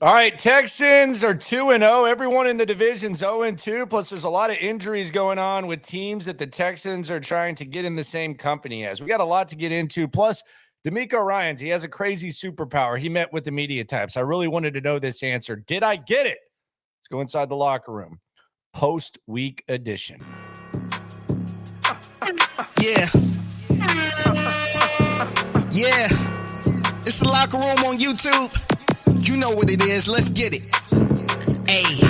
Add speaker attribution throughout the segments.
Speaker 1: All right, Texans are 2-0. Everyone in the division's 0-2. Plus, there's a lot of injuries going on with teams that the Texans are trying to get in the same company as. We got a lot to get into. Plus, DeMeco Ryans, he has a crazy superpower. He met with the media types. I really wanted to know this answer. Did I get it? Let's go inside the locker room. Post-week edition.
Speaker 2: Yeah. Yeah. It's the locker room on YouTube. You know what it is. Let's get it. Ayy.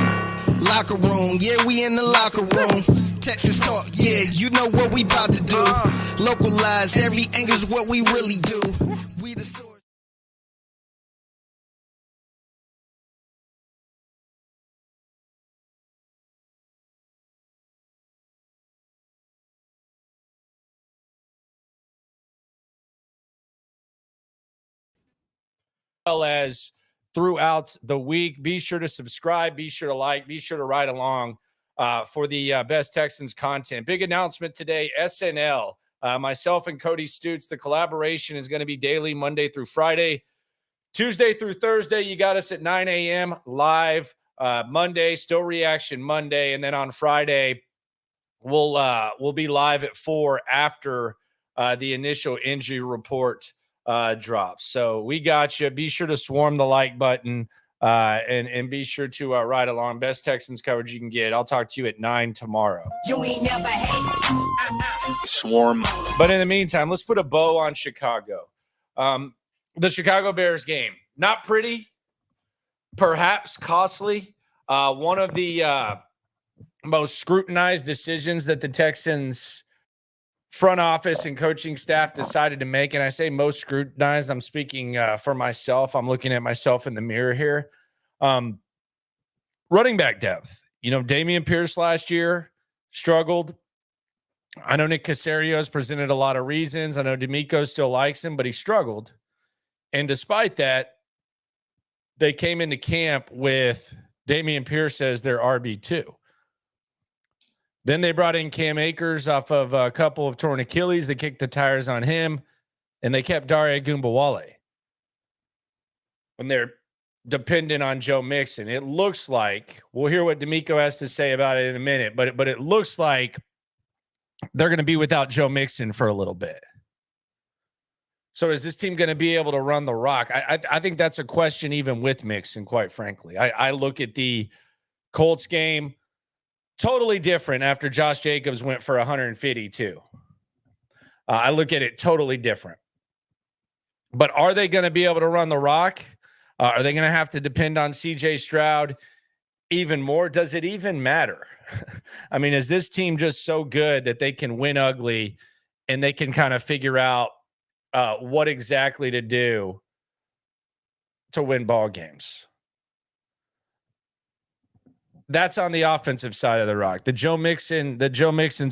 Speaker 2: Locker room. Yeah, we in the locker room. Texas talk. Yeah, you know what we about to do. Localize. Every angle's what we really do. We the source.
Speaker 1: Well as throughout the week. Be sure to subscribe, be sure to like, be sure to ride along for the best Texans content. Big announcement today, SNL. Myself and Cody Stutes, the collaboration is going to be daily, Monday through Friday. Tuesday through Thursday, you got us at 9 a.m. live. Monday, still reaction Monday. And then on Friday, we'll be live at 4 after the initial injury report drops. So we got you. Be sure to swarm the like button and be sure to ride along. Best Texans coverage you can get. I'll talk to you at 9 tomorrow.
Speaker 3: You ain't never hate.
Speaker 1: Swarm. But in the meantime, let's put a bow on Chicago. The Chicago Bears game. Not pretty, perhaps costly. One of the most scrutinized decisions that the Texans front office and coaching staff decided to make. And I say most scrutinized, I'm speaking for myself. I'm looking at myself in the mirror here. Running back depth. You know, Dameon Pierce last year struggled. I know Nick Caserio has presented a lot of reasons. I know DeMeco still likes him, but he struggled. And despite that, they came into camp with Dameon Pierce as their RB2. Then they brought in Cam Akers off of a couple of torn Achilles. They kicked the tires on him, and they kept Dare Ogunbowale. And they're dependent on Joe Mixon. It looks like, we'll hear what DeMeco has to say about it in a minute, but it looks like they're going to be without Joe Mixon for a little bit. So is this team going to be able to run the rock? I think that's a question even with Mixon, quite frankly. I look at the Colts game, totally different after Josh Jacobs went for 152. I look at it totally different. But are they going to be able to run the rock? Are they going to have to depend on C.J. Stroud even more? Does it even matter? I mean, is this team just so good that they can win ugly and they can kind of figure out what exactly to do to win ball games? That's on the offensive side of the rock. The Joe Mixon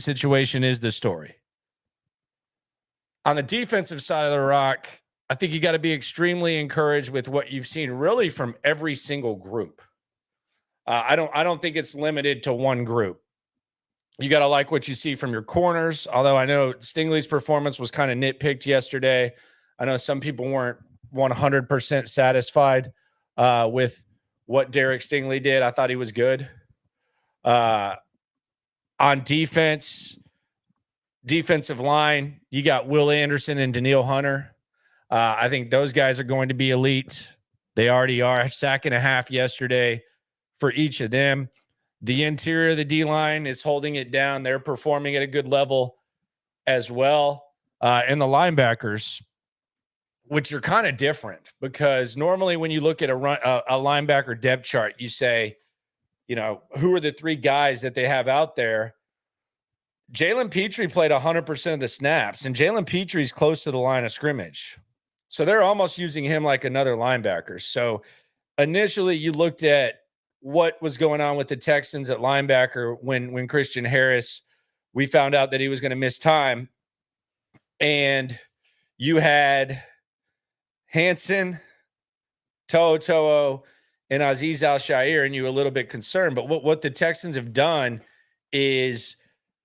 Speaker 1: situation is the story. On the defensive side of the rock, I think you got to be extremely encouraged with what you've seen really from every single group. I don't think it's limited to one group. You got to like what you see from your corners, although I know Stingley's performance was kind of nitpicked yesterday. I know some people weren't 100% satisfied with what Derek Stingley did. I thought he was good. On defense, defensive line, you got Will Anderson and Danielle Hunter. I think those guys are going to be elite. They already are. Sack and a half yesterday for each of them. The interior of the D-line is holding it down. They're performing at a good level as well. And the linebackers, which are kind of different because normally when you look at a linebacker depth chart, you say, you know, who are the three guys that they have out there? Jalen Petrie played 100% of the snaps, and Jalen Petrie's close to the line of scrimmage. So they're almost using him like another linebacker. So initially you looked at what was going on with the Texans at linebacker when Christian Harris, we found out that he was going to miss time. And you had Hanson, To'o, and Azeez Al-Shaair, and you were a little bit concerned. But what the Texans have done is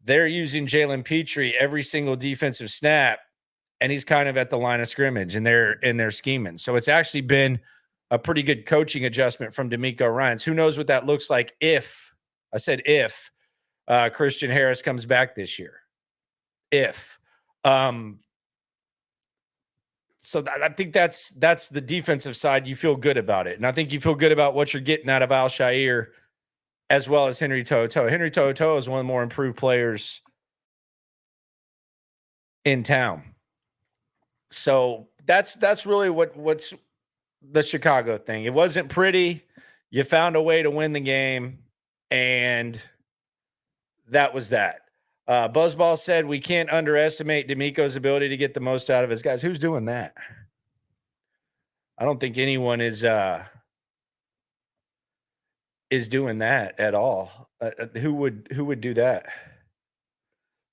Speaker 1: they're using Jalen Petrie every single defensive snap, and he's kind of at the line of scrimmage, and they're scheming. So it's actually been a pretty good coaching adjustment from DeMeco Ryans. Who knows what that looks like if Christian Harris comes back this year. So I think that's the defensive side. You feel good about it. And I think you feel good about what you're getting out of Al-Shaair as well as Henry To'oTo'o. Henry To'oTo'o is one of the more improved players in town. So that's really what's the Chicago thing. It wasn't pretty. You found a way to win the game, and that was that. Buzzball said we can't underestimate DeMeco's ability to get the most out of his guys. Who's doing that? I don't think anyone is doing that at all. Who would do that?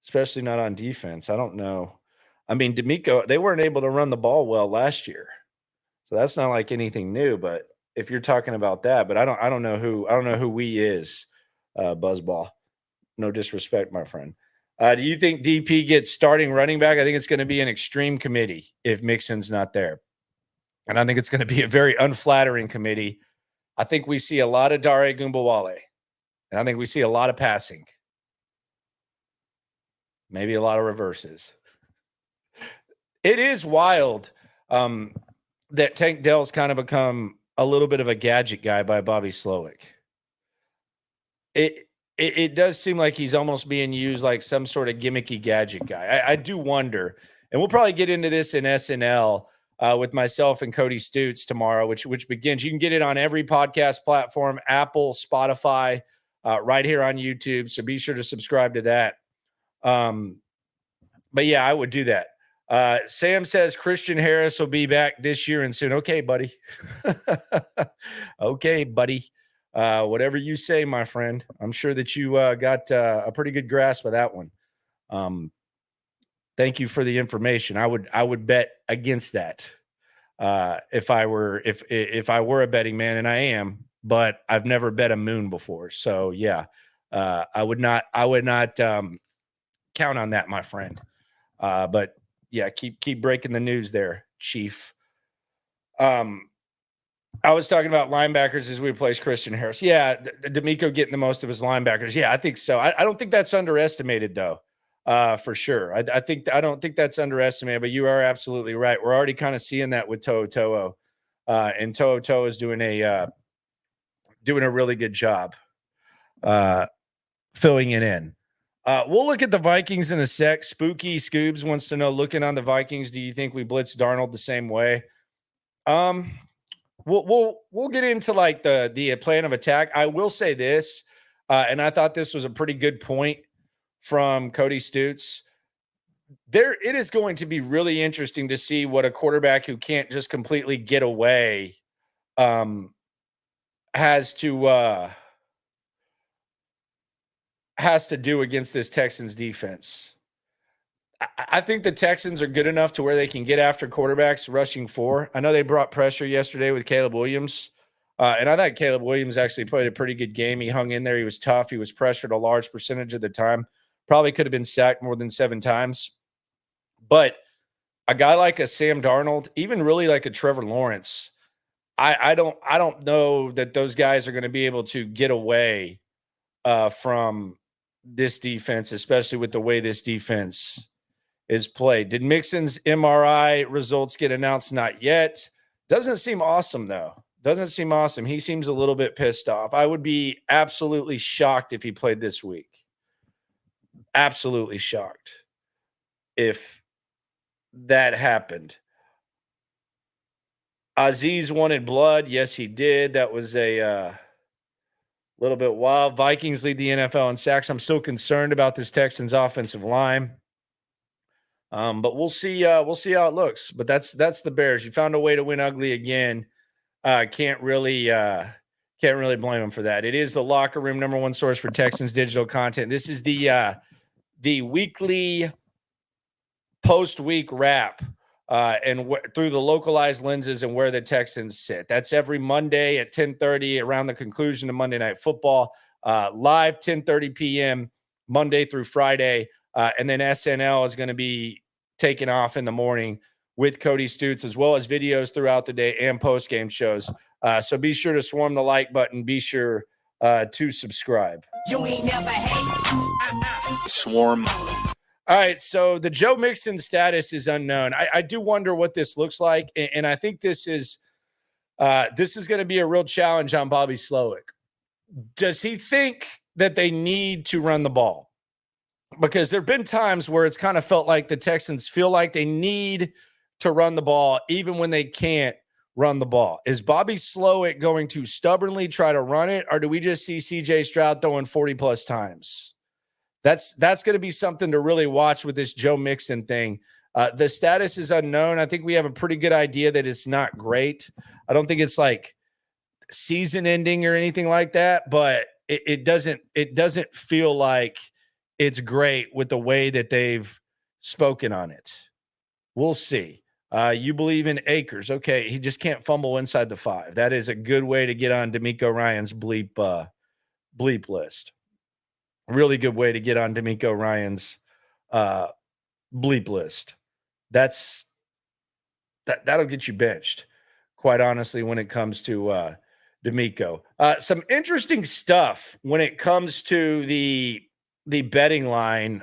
Speaker 1: Especially not on defense. I don't know. I mean, DeMeco, they weren't able to run the ball well last year. So that's not like anything new, but if you're talking about that, but I don't know who we is, Buzzball. No disrespect, my friend. Do you think DP gets starting running back? I think it's going to be an extreme committee if Mixon's not there. And I think it's going to be a very unflattering committee. I think we see a lot of Dare Gumbawale. And I think we see a lot of passing. Maybe a lot of reverses. It is wild that Tank Dell's kind of become a little bit of a gadget guy by Bobby Slowick. It does seem like he's almost being used like some sort of gimmicky gadget guy. I do wonder, and we'll probably get into this in SNL with myself and Cody Stutes tomorrow, which begins. You can get it on every podcast platform, Apple, Spotify, right here on YouTube. So be sure to subscribe to that. But yeah, I would do that. Sam says Christian Harris will be back this year and soon. Okay, buddy. Okay, buddy. Whatever you say, my friend. I'm sure that you got a pretty good grasp of that one. Thank you for the information. I would bet against that if I were a betting man, and I am, but I've never bet a moon before. So yeah, I would not count on that, my friend. But yeah, keep breaking the news there, Chief. I was talking about linebackers as we replace Christian Harris. Yeah, DeMeco getting the most of his linebackers. Yeah, I think so. I don't think that's underestimated, though, for sure. I don't think that's underestimated, but you are absolutely right. We're already kind of seeing that with To'oTo'o, and To'oTo'o is doing a really good job filling it in. We'll look at the Vikings in a sec. Spooky Scoobs wants to know, looking on the Vikings, do you think we blitz Darnold the same way? We'll get into like the plan of attack. I will say this, and I thought this was a pretty good point from Cody Stutes. It is going to be really interesting to see what a quarterback who can't just completely get away has to do against this Texans defense. I think the Texans are good enough to where they can get after quarterbacks rushing for. I know they brought pressure yesterday with Caleb Williams, and I thought Caleb Williams actually played a pretty good game. He hung in there. He was tough. He was pressured a large percentage of the time. Probably could have been sacked more than 7 times. But a guy like a Sam Darnold, even really like a Trevor Lawrence, I don't know that those guys are going to be able to get away from this defense, especially with the way this defense is played. Did Mixon's MRI results get announced? Not yet. Doesn't seem awesome, though. Doesn't seem awesome. He seems a little bit pissed off. I would be absolutely shocked if he played this week. Absolutely shocked if that happened. Aziz wanted blood. Yes, he did. That was a little bit wild. Vikings lead the NFL in sacks. I'm still concerned about this Texans offensive line. But we'll see how it looks. But that's the Bears. You found a way to win ugly again. Can't really blame them for that. It is the Locker Room, #1 source for Texans digital content. This is the weekly post-week wrap and through the localized lenses and where the Texans sit. That's every Monday at 10:30 around the conclusion of Monday Night Football. Live 10:30 p.m. Monday through Friday. And then SNL is going to be taken off in the morning with Cody Stutes, as well as videos throughout the day and post-game shows So be sure to swarm the like button. Be sure to subscribe.
Speaker 3: You ain't never hate.
Speaker 4: Swarm.
Speaker 1: All right, so the Joe Mixon status is unknown. I do wonder what this looks like, and I think this is going to be a real challenge on Bobby Slowick. Does he think that they need to run the ball? Because there have been times where it's kind of felt like the Texans feel like they need to run the ball even when they can't run the ball. Is Bobby Slowick going to stubbornly try to run it, or do we just see CJ Stroud throwing 40-plus times? That's going to be something to really watch with this Joe Mixon thing. The status is unknown. I think we have a pretty good idea that it's not great. I don't think it's like season ending or anything like that, but it doesn't feel like it's great with the way that they've spoken on it. We'll see. You believe in Akers. Okay, he just can't fumble inside the 5. That is a good way to get on DeMeco Ryans' bleep list. Really good way to get on DeMeco Ryans' bleep list. That'll get you benched, quite honestly, when it comes to DeMeco. Some interesting stuff when it comes to the betting line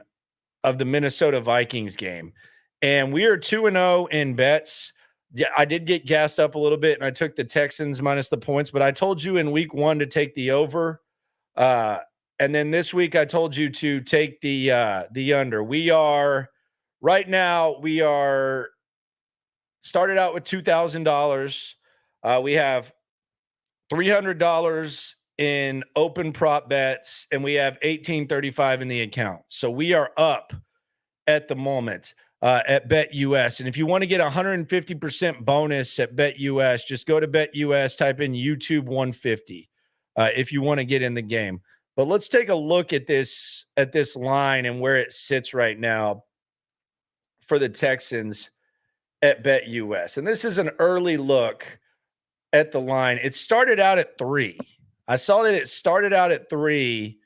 Speaker 1: of the Minnesota Vikings game. And we are 2-0 in bets. Yeah, I did get gassed up a little bit, and I took the Texans minus the points, but I told you in week 1 to take the over. And then this week I told you to take the under. We are started out with $2,000. We have $300 in open prop bets, and we have $1,835 in the account. So we are up at the moment at BetUS. And if you want to get 150% bonus at BetUS, just go to BetUS, type in YouTube 150 if you want to get in the game. But let's take a look at this line and where it sits right now for the Texans at BetUS. And this is an early look at the line. It started out at 3. I saw that it started out at 3,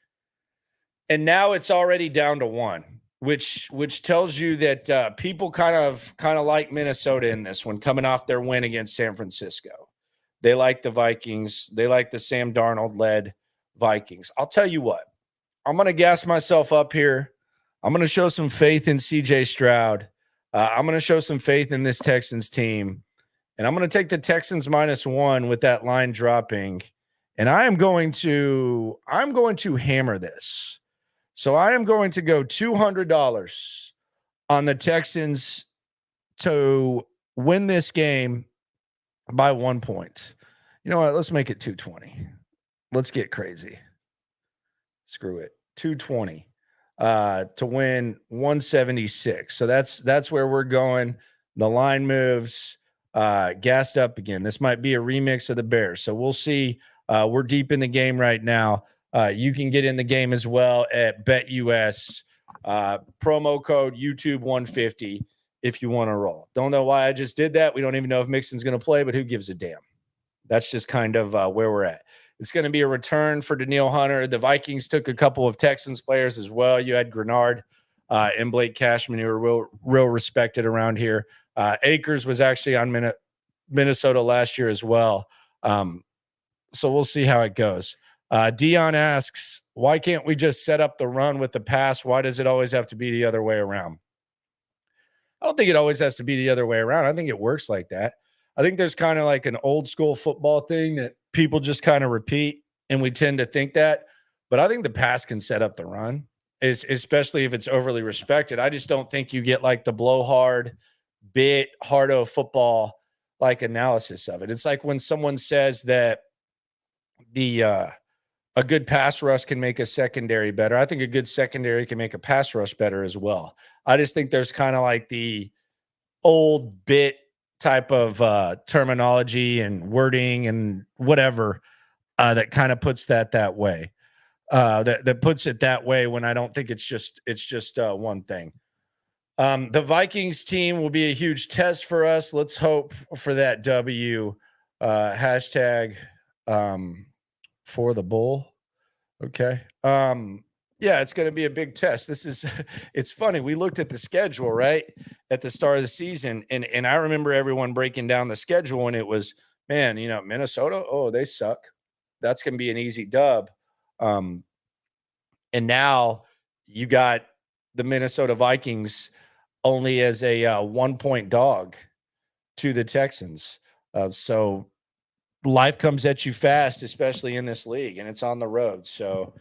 Speaker 1: and now it's already down to 1, which tells you that people kind of like Minnesota in this one, coming off their win against San Francisco. They like the Vikings. They like the Sam Darnold-led Vikings. I'll tell you what, I'm going to gas myself up here. I'm going to show some faith in CJ Stroud. I'm going to show some faith in this Texans team, and I'm going to take the Texans -1 with that line dropping, and I'm going to hammer this. So I am going to go $200 on the Texans to win this game by 1 point. You know what? Let's make it 220. Let's get crazy. Screw it. 220 to win 176. So that's where we're going. The line moves, gassed up again. This might be a remix of the Bears. So we'll see. We're deep in the game right now. You can get in the game as well at BetUS. Promo code YouTube 150 if you want to roll. Don't know why I just did that. We don't even know if Mixon's going to play, but who gives a damn? That's just kind of where we're at. It's going to be a return for Danielle Hunter. The Vikings took a couple of Texans players as well. You had Grenard and Blake Cashman, who are real respected around here. Akers was actually on Minnesota last year as well. So we'll see how it goes. Dion asks, why can't we just set up the run with the pass? Why does it always have to be the other way around? I don't think it always has to be the other way around. I think it works like that. I think there's kind of like an old school football thing that people just kind of repeat, and we tend to think that. But I think the pass can set up the run, especially if it's overly respected. I just don't think you get like the blowhard, bit hardo football like analysis of it. It's like when someone says that a good pass rush can make a secondary better. I think a good secondary can make a pass rush better as well. I just think there's kind of like the old bit type of terminology and wording and whatever that kind of puts that way. That puts it that way when I don't think it's just one thing. The Vikings team will be a huge test for us. Let's hope for that W. Hashtag for the bull. Okay. Yeah, it's going to be a big test. It's funny. We looked at the schedule, right, at the start of the season, and I remember everyone breaking down the schedule, and it was, man, Minnesota, oh, they suck. That's going to be an easy dub. And now you got the Minnesota Vikings only as a 1-point dog to the Texans. So life comes at you fast, especially in this league, and it's on the road. So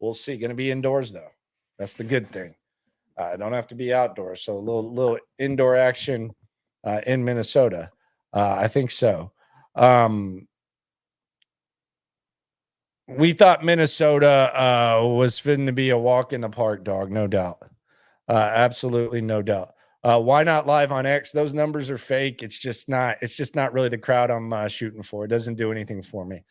Speaker 1: we'll see. Going to be indoors, though. That's the good thing. Don't have to be outdoors. So a little indoor action in Minnesota. I think so. We thought Minnesota was fitting to be a walk in the park, dog. No doubt. Absolutely no doubt. Why not live on X? Those numbers are fake. It's just not really the crowd I'm shooting for. It doesn't do anything for me.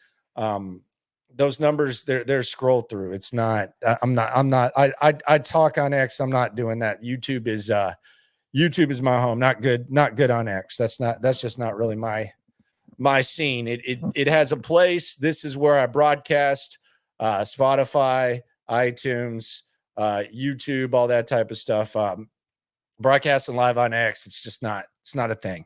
Speaker 1: Those numbers, they're scroll through. It's not, I talk on X. I'm not doing that. YouTube is my home. Not good on X. That's just not really my scene. It has a place. This is where I broadcast, Spotify, iTunes, YouTube, all that type of stuff. Broadcasting live on X, it's not a thing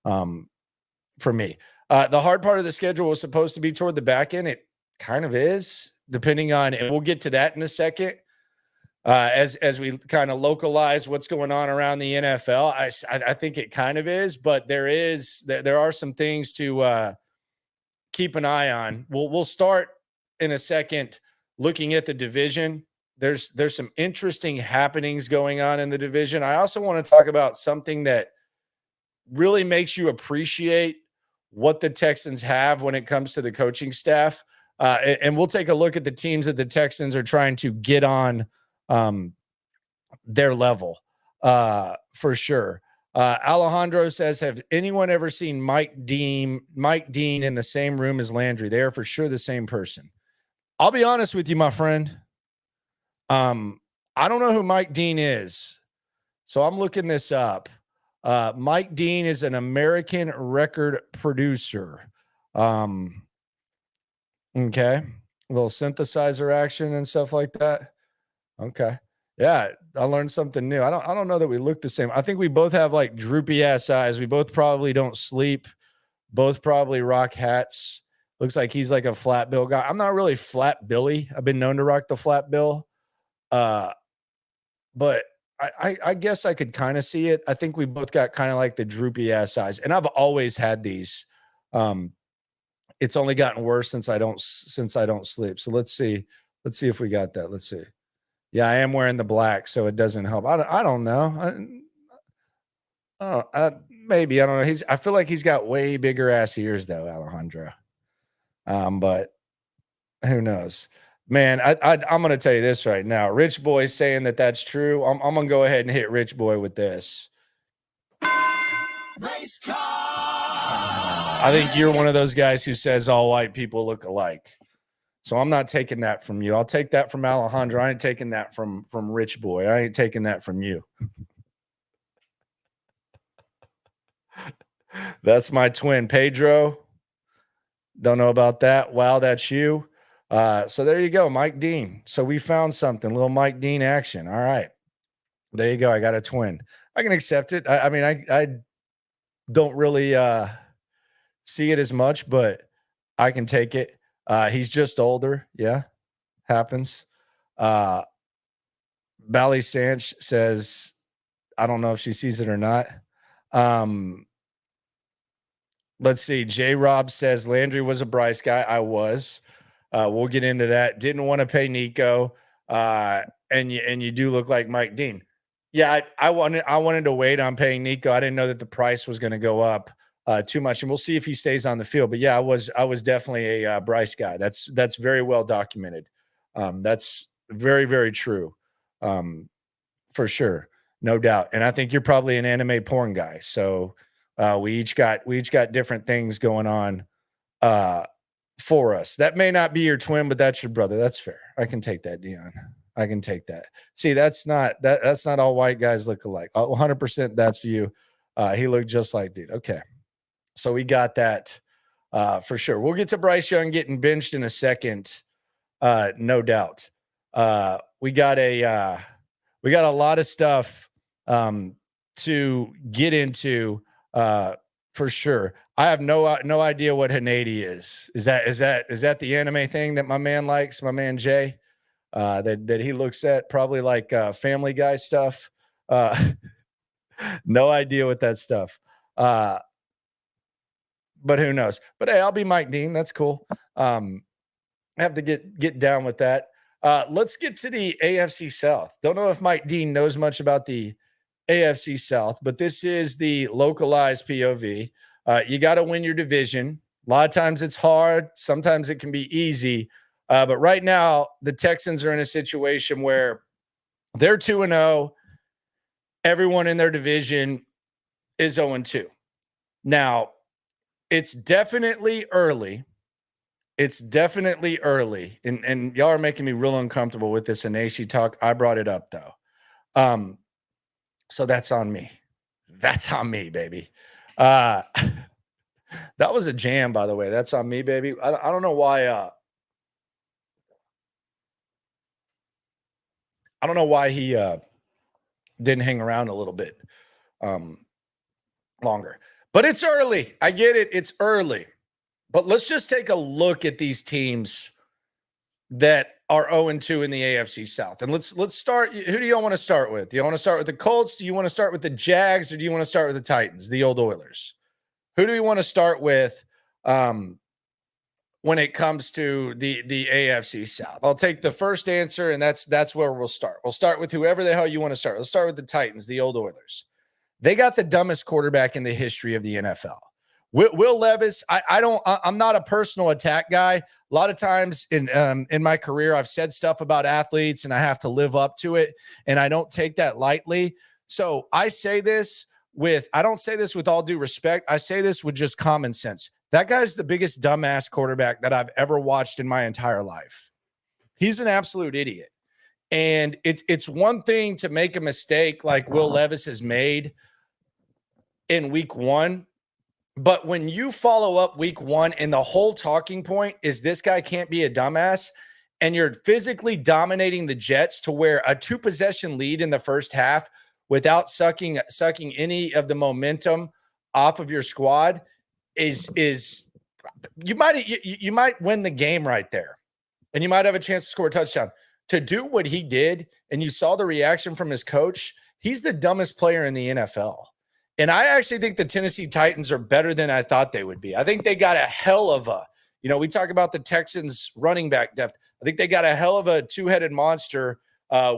Speaker 1: for me. The hard part of the schedule was supposed to be toward the back end. It kind of is, depending on, and we'll get to that in a second. As we kind of localize what's going on around the NFL, I think it kind of is, but there are some things to keep an eye on. We'll start in a second looking at the division. There's some interesting happenings going on in the division. I also want to talk about something that really makes you appreciate what the Texans have when it comes to the coaching staff. And we'll take a look at the teams that the Texans are trying to get on their level for sure. Alejandro says, have anyone ever seen Mike Dean in the same room as Landry? They are for sure the same person. I'll be honest with you, my friend. I don't know who Mike Dean is, so I'm looking this up. Mike Dean is an American record producer. Okay. A little synthesizer action and stuff like that. Okay. Yeah, I learned something new. I don't know that we look the same. I think we both have like droopy ass eyes. We both probably don't sleep. Both probably rock hats. Looks like he's like a flat bill guy. I'm not really flat billy. I've been known to rock the flat bill. But I guess I could kind of see it. I think we both got kind of like the droopy ass eyes, and I've always had these. It's only gotten worse since I don't sleep. So let's see if we got that. Let's see. Yeah, I am wearing the black, so it doesn't help. I don't know. Maybe I don't know. I feel like he's got way bigger ass ears though, Alejandro. But who knows? Man, I'm going to tell you this right now. Rich Boy's saying that that's true. I'm going to go ahead and hit Rich Boy with this.
Speaker 2: Race car.
Speaker 1: I think you're one of those guys who says all white people look alike. So I'm not taking that from you. I'll take that from Alejandro. I ain't taking that from Rich Boy. I ain't taking that from you. That's my twin, Pedro. Don't know about that. Wow, that's you. So there you go, Mike Dean. So we found something, little Mike Dean action. All right. There you go. I got a twin. I can accept it. I mean, I don't really see it as much, but I can take it. He's just older. Yeah, happens. Bally Sanch says, I don't know if she sees it or not. Let's see. J Rob says Landry was a Bryce guy. I was. We'll get into that. Didn't want to pay Nico. And you do look like Mike Dean. Yeah, I wanted to wait on paying Nico. I didn't know that the price was going to go up too much, and we'll see if he stays on the field. But yeah, I was definitely a Bryce guy. That's very well documented. That's very, very true, for sure, no doubt. And I think you're probably an anime porn guy. So we each got different things going on for us. That may not be your twin, but that's your brother. That's fair. I can take that, Dion. I can take that. See, that's not all white guys look alike. 100% that's you. He looked just like dude. Okay. So we got that for sure. We'll get to Bryce Young getting benched in a second. No doubt. We got a lot of stuff to get into for sure. I have no idea what Hanady is. Is that the anime thing that my man likes? My man Jay, that he looks at, probably like Family Guy stuff. No idea what that stuff. But who knows? But hey, I'll be Mike Dean. That's cool. I have to get down with that. Let's get to the AFC South. Don't know if Mike Dean knows much about the AFC South, but this is the localized POV. You got to win your division. A lot of times it's hard. Sometimes it can be easy. But right now, the Texans are in a situation where they're 2-0. Everyone in their division is 0-2. Now, it's definitely early. And y'all are making me real uncomfortable with this Anashi talk. I brought it up, though. So that's on me. That's on me, baby. That was a jam, by the way. That's on me, baby. I don't know why. I don't know why he didn't hang around a little bit longer. But it's early. I get it. It's early. But let's just take a look at these teams that are 0-2 in the AFC South. And let's start. Who do y'all want to start with? Do you want to start with the Colts? Do you want to start with the Jags? Or do you want to start with the Titans, the old Oilers? Who do we want to start with when it comes to the AFC South? I'll take the first answer, and that's where we'll start. We'll start with whoever the hell you want to start. Let's start with the Titans, the old Oilers. They got the dumbest quarterback in the history of the NFL. Will Levis, I'm not a personal attack guy. A lot of times in my career, I've said stuff about athletes and I have to live up to it. And I don't take that lightly. So I say this I don't say this with all due respect. I say this with just common sense. That guy's the biggest dumbass quarterback that I've ever watched in my entire life. He's an absolute idiot. And it's one thing to make a mistake like Will Levis has made in week 1. But when you follow up week 1 and the whole talking point is this guy can't be a dumbass, and you're physically dominating the Jets to where a 2-possession lead in the first half without sucking any of the momentum off of your squad is you might win the game right there, and you might have a chance to score a touchdown. To do what he did, and you saw the reaction from his coach, he's the dumbest player in the NFL. And I actually think the Tennessee Titans are better than I thought they would be. I think they got a hell of a, we talk about the Texans running back depth. I think they got a hell of a 2-headed monster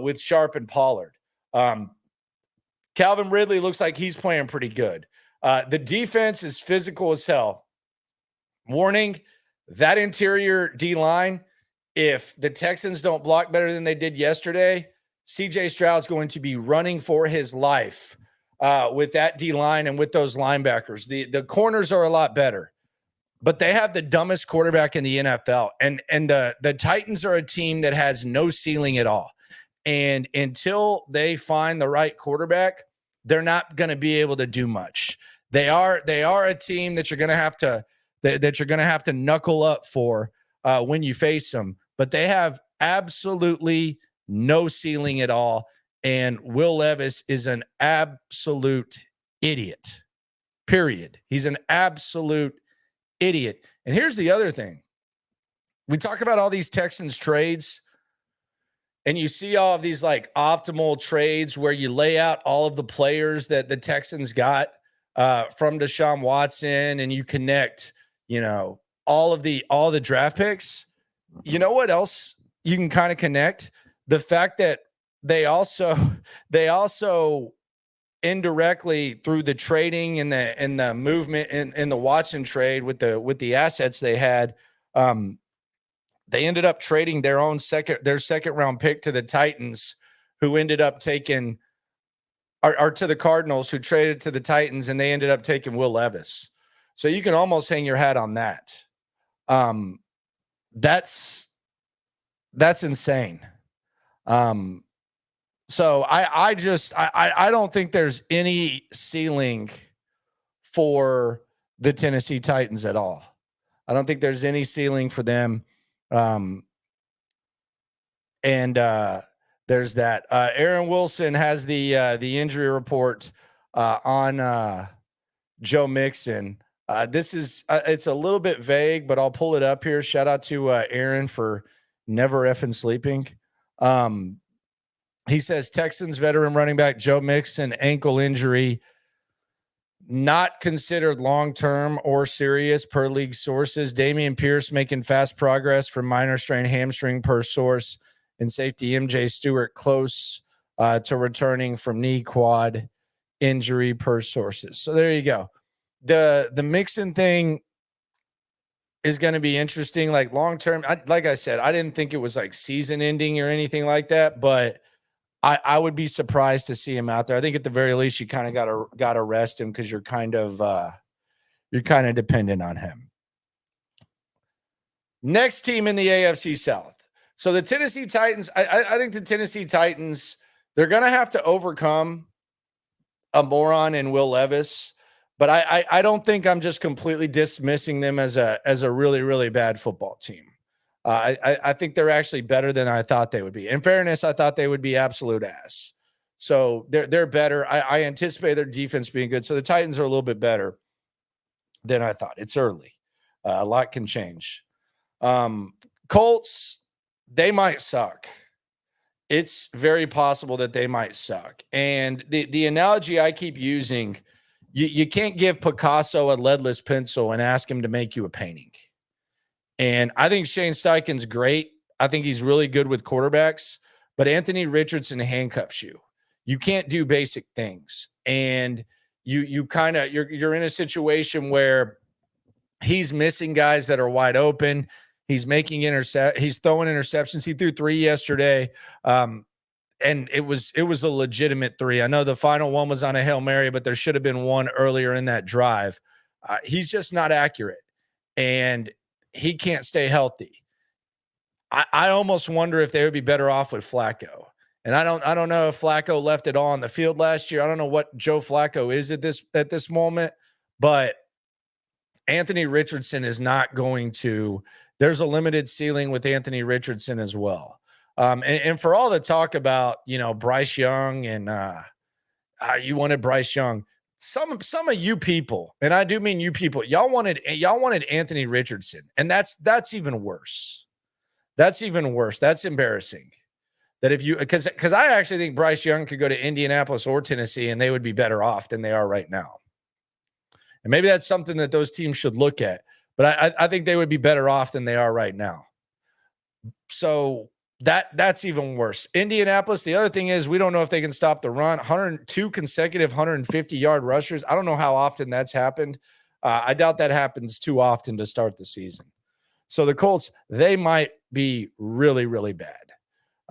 Speaker 1: with Sharp and Pollard. Calvin Ridley looks like he's playing pretty good. The defense is physical as hell. Warning, that interior D-line, if the Texans don't block better than they did yesterday, CJ Stroud's going to be running for his life. With that D-line and with those linebackers. The corners are a lot better, but they have the dumbest quarterback in the NFL. And the Titans are a team that has no ceiling at all. And until they find the right quarterback, they're not going to be able to do much. They are a team that you're going to have to knuckle up for when you face them. But they have absolutely no ceiling at all. And Will Levis is an absolute idiot, period. He's an absolute idiot. And here's the other thing. We talk about all these Texans trades, and you see all of these like optimal trades where you lay out all of the players that the Texans got from Deshaun Watson, and you connect, all the draft picks. You know what else you can kind of connect? The fact that they also indirectly through the trading and the movement in the Watson trade with the assets they had, they ended up trading their second round pick to the Titans, who ended up taking or to the Cardinals, who traded to the Titans, and they ended up taking Will Levis. So you can almost hang your hat on that. That's insane. So I don't think there's any ceiling for the Tennessee Titans at all. I don't think there's any ceiling for them. There's that. Aaron Wilson has the injury report on Joe Mixon. This is it's a little bit vague, but I'll pull it up here. Shout out to Aaron for never effing sleeping. He says Texans veteran running back Joe Mixon ankle injury not considered long-term or serious per league sources. Dameon Pierce making fast progress from minor strain hamstring per source, and safety MJ Stewart close to returning from knee quad injury per sources. So there you go. The Mixon thing is going to be interesting. Like long-term, like I said, I didn't think it was like season ending or anything like that, but I would be surprised to see him out there. I think at the very least you kind of got to rest him because you're kind of dependent on him. Next team in the AFC South. So the Tennessee Titans, I think the Tennessee Titans, they're going to have to overcome a moron in Will Levis, but I don't think I'm just completely dismissing them as a really, really bad football team. I think they're actually better than I thought they would be. In fairness, I thought they would be absolute ass. So they're better. I anticipate their defense being good. So the Titans are a little bit better than I thought. It's early. A lot can change. Colts, they might suck. It's very possible that they might suck. And the analogy I keep using, you can't give Picasso a leadless pencil and ask him to make you a painting. And I think Shane Steichen's great. I think he's really good with quarterbacks, but Anthony Richardson handcuffs you. You can't do basic things. And you're in a situation where he's missing guys that are wide open. He's making he's throwing interceptions. He threw 3 yesterday. And it was a legitimate 3. I know the final one was on a Hail Mary, but there should have been one earlier in that drive. He's just not accurate. And he can't stay healthy. I almost wonder if they would be better off with Flacco. And I don't know if Flacco left it all on the field last year. I don't know what Joe Flacco is at this moment, but Anthony Richardson is not going to. There's a limited ceiling with Anthony Richardson as well. And for all the talk about, Bryce Young and you wanted Bryce Young, some of you people, and I do mean you people, y'all wanted Anthony Richardson, and that's even worse. That's even worse. That's embarrassing. That if you because I actually think Bryce Young could go to Indianapolis or Tennessee, and they would be better off than they are right now. And maybe that's something that those teams should look at. But I think they would be better off than they are right now. So that's even worse. Indianapolis, the other thing is we don't know if they can stop the run. 102 consecutive 150-yard rushers. I don't know how often that's happened. I doubt that happens too often to start the season. So the Colts, they might be really, really bad.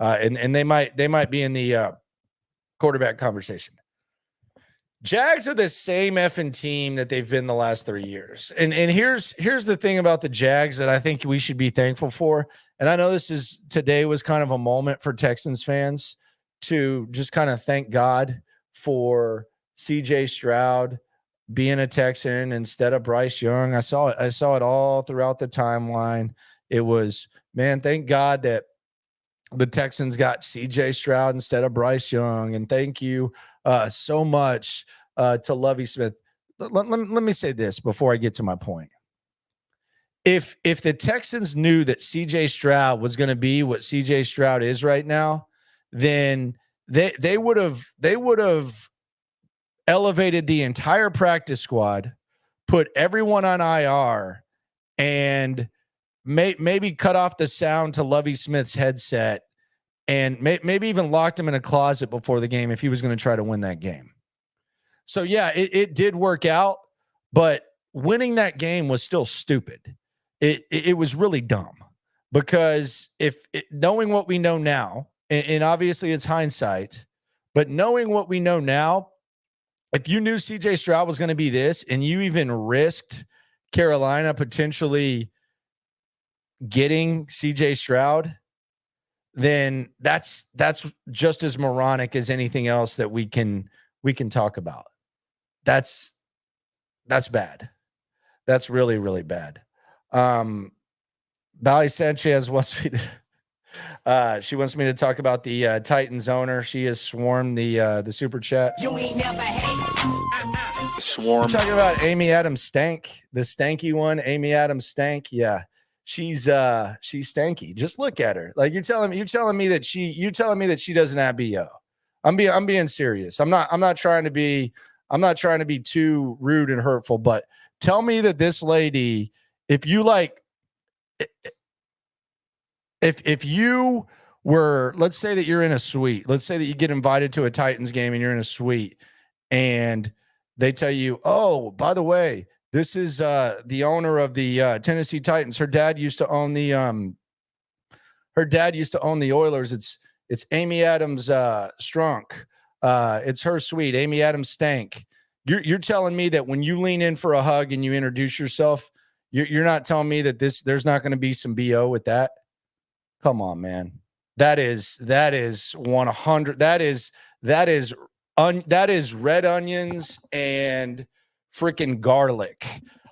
Speaker 1: And they might be in the quarterback conversation. Jags are the same effing team that they've been the last 3 years. And here's the thing about the Jags that I think we should be thankful for. And I know today was kind of a moment for Texans fans to just kind of thank God for CJ Stroud being a Texan instead of Bryce Young. I saw it all throughout the timeline. It was, man, thank God that the Texans got CJ Stroud instead of Bryce Young. And thank you so much to Lovie Smith. Let me say this before I get to my point. If the Texans knew that CJ Stroud was going to be what CJ Stroud is right now, then they would have elevated the entire practice squad, put everyone on IR, and maybe cut off the sound to Lovie Smith's headset, and maybe even locked him in a closet before the game if he was going to try to win that game. So yeah, it did work out, but winning that game was still stupid. It was really dumb because knowing what we know now, and obviously it's hindsight, but knowing what we know now, if you knew CJ Stroud was going to be this and you even risked Carolina potentially getting CJ Stroud, then that's just as moronic as anything else that we can talk about. That's bad. That's really, really bad. Bally Sanchez wants me to talk about the Titans owner. She has swarmed the super chat.
Speaker 3: You ain't never hate.
Speaker 4: swarm.
Speaker 1: You're talking about Amy Adams Stank, the stanky one, Amy Adams Stank. Yeah. She's stanky. Just look at her. Like you're telling me that she doesn't have BO. I'm being serious. I'm not trying to be too rude and hurtful, but tell me that this lady, if you were, let's say that you're in a suite, let's say that you get invited to a Titans game and you're in a suite and they tell you, oh, by the way, this is the owner of the Tennessee Titans. Her dad used to own the Oilers. It's Amy Adams Strunk. It's her suite, Amy Adams Stank. You're telling me that when you lean in for a hug and you introduce yourself, you're not telling me that there's not going to be some BO with that? Come on, man. That is 100. That is red onions and freaking garlic,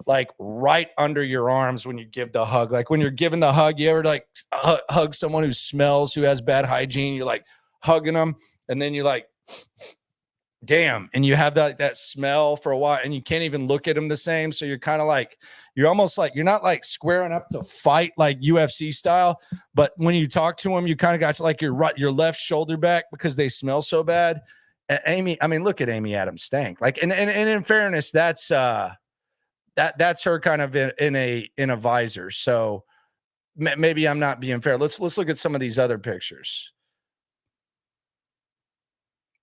Speaker 1: like right under your arms when you give the hug. Like when you're giving the hug, you ever like hug someone who smells, who has bad hygiene? You're like hugging them, and then you're like, damn, and you have that smell for a while, and you can't even look at them the same. So you're kind of like, you're almost like, you're not like squaring up to fight like UFC style, but when you talk to them, you kind of got to like your left shoulder back because they smell so bad. Amy, I mean, look at Amy Adams Stank. Like, and in fairness, that's her kind of in a visor. So maybe I'm not being fair. Let's look at some of these other pictures.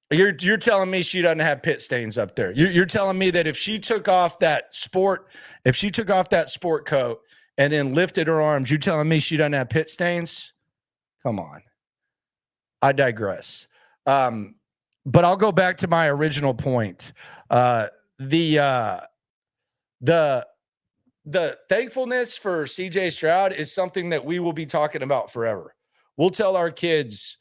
Speaker 1: You're telling me she doesn't have pit stains up there. You're telling me that if she took off that sport coat and then lifted her arms, you're telling me she doesn't have pit stains? Come on. I digress. But I'll go back to my original point. The thankfulness for CJ Stroud is something that we will be talking about forever. We'll tell our kids,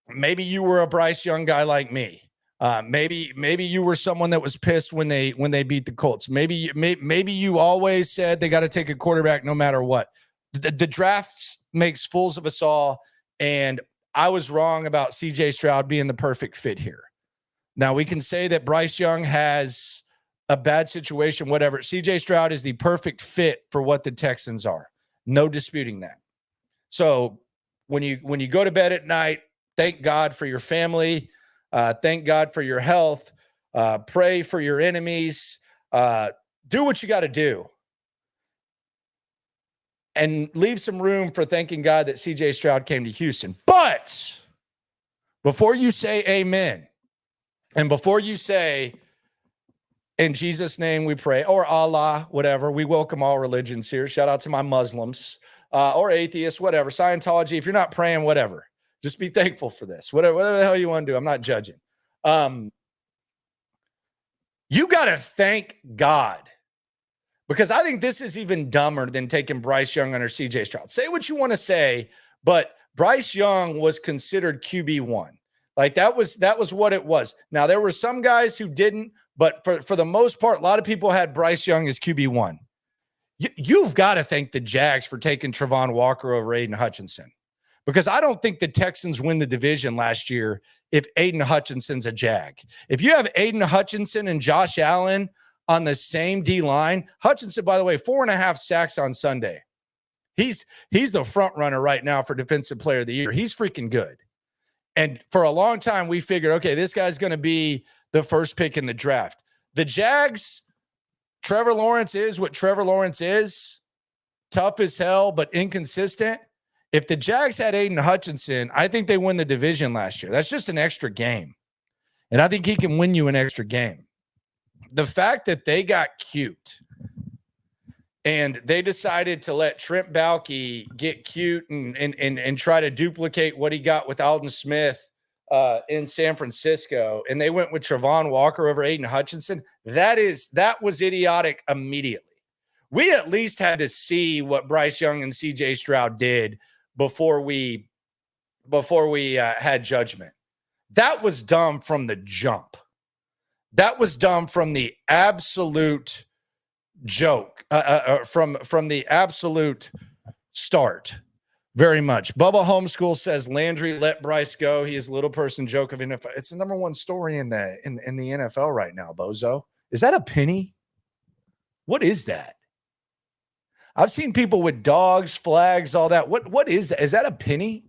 Speaker 1: maybe you were a Bryce Young guy like me. Maybe you were someone that was pissed when they beat the Colts. Maybe you always said they got to take a quarterback no matter what. The draft makes fools of us all, and I was wrong about CJ Stroud being the perfect fit here. Now we can say that Bryce Young has a bad situation, whatever. CJ Stroud is the perfect fit for what the Texans are. No disputing that. So when you go to bed at night, thank God for your family. Thank God for your health. Pray for your enemies. Do what you got to do. And leave some room for thanking God that CJ Stroud came to Houston. But before you say amen, and before you say, in Jesus' name we pray, or Allah, whatever, we welcome all religions here. Shout out to my Muslims or atheists, whatever. Scientology, if you're not praying, whatever. Just be thankful for this. Whatever the hell you want to do. I'm not judging. You got to thank God. Because I think this is even dumber than taking Bryce Young under CJ Stroud. Say what you want to say, but Bryce Young was considered QB1. Like that was what it was. Now, there were some guys who didn't, but for the most part, a lot of people had Bryce Young as QB1. You've got to thank the Jags for taking Travon Walker over Aiden Hutchinson. Because I don't think the Texans win the division last year if Aiden Hutchinson's a Jag. If you have Aiden Hutchinson and Josh Allen on the same D-line, Hutchinson, by the way, 4.5 sacks on Sunday. He's the front runner right now for Defensive Player of the Year. He's freaking good. And for a long time, we figured, okay, this guy's going to be the first pick in the draft. The Jags, Trevor Lawrence is what Trevor Lawrence is. Tough as hell, but inconsistent. If the Jags had Aiden Hutchinson, I think they win the division last year. That's just an extra game. And I think he can win you an extra game. The fact that they got cute and they decided to let Trent Baalke get cute and try to duplicate what he got with Alden Smith in San Francisco, and they went with Travon Walker over Aiden Hutchinson, that was idiotic immediately. We at least had to see what Bryce Young and CJ Stroud did before we had judgment. That was dumb from the jump. That was dumb from the absolute joke, from the absolute start. Very much. Bubba Homeschool says Landry let Bryce go. He is a little person joke of NFL. It's the number one story in the NFL right now, Bozo. Is that a penny? What is that? I've seen people with dogs, flags, all that. What is that? Is that a penny?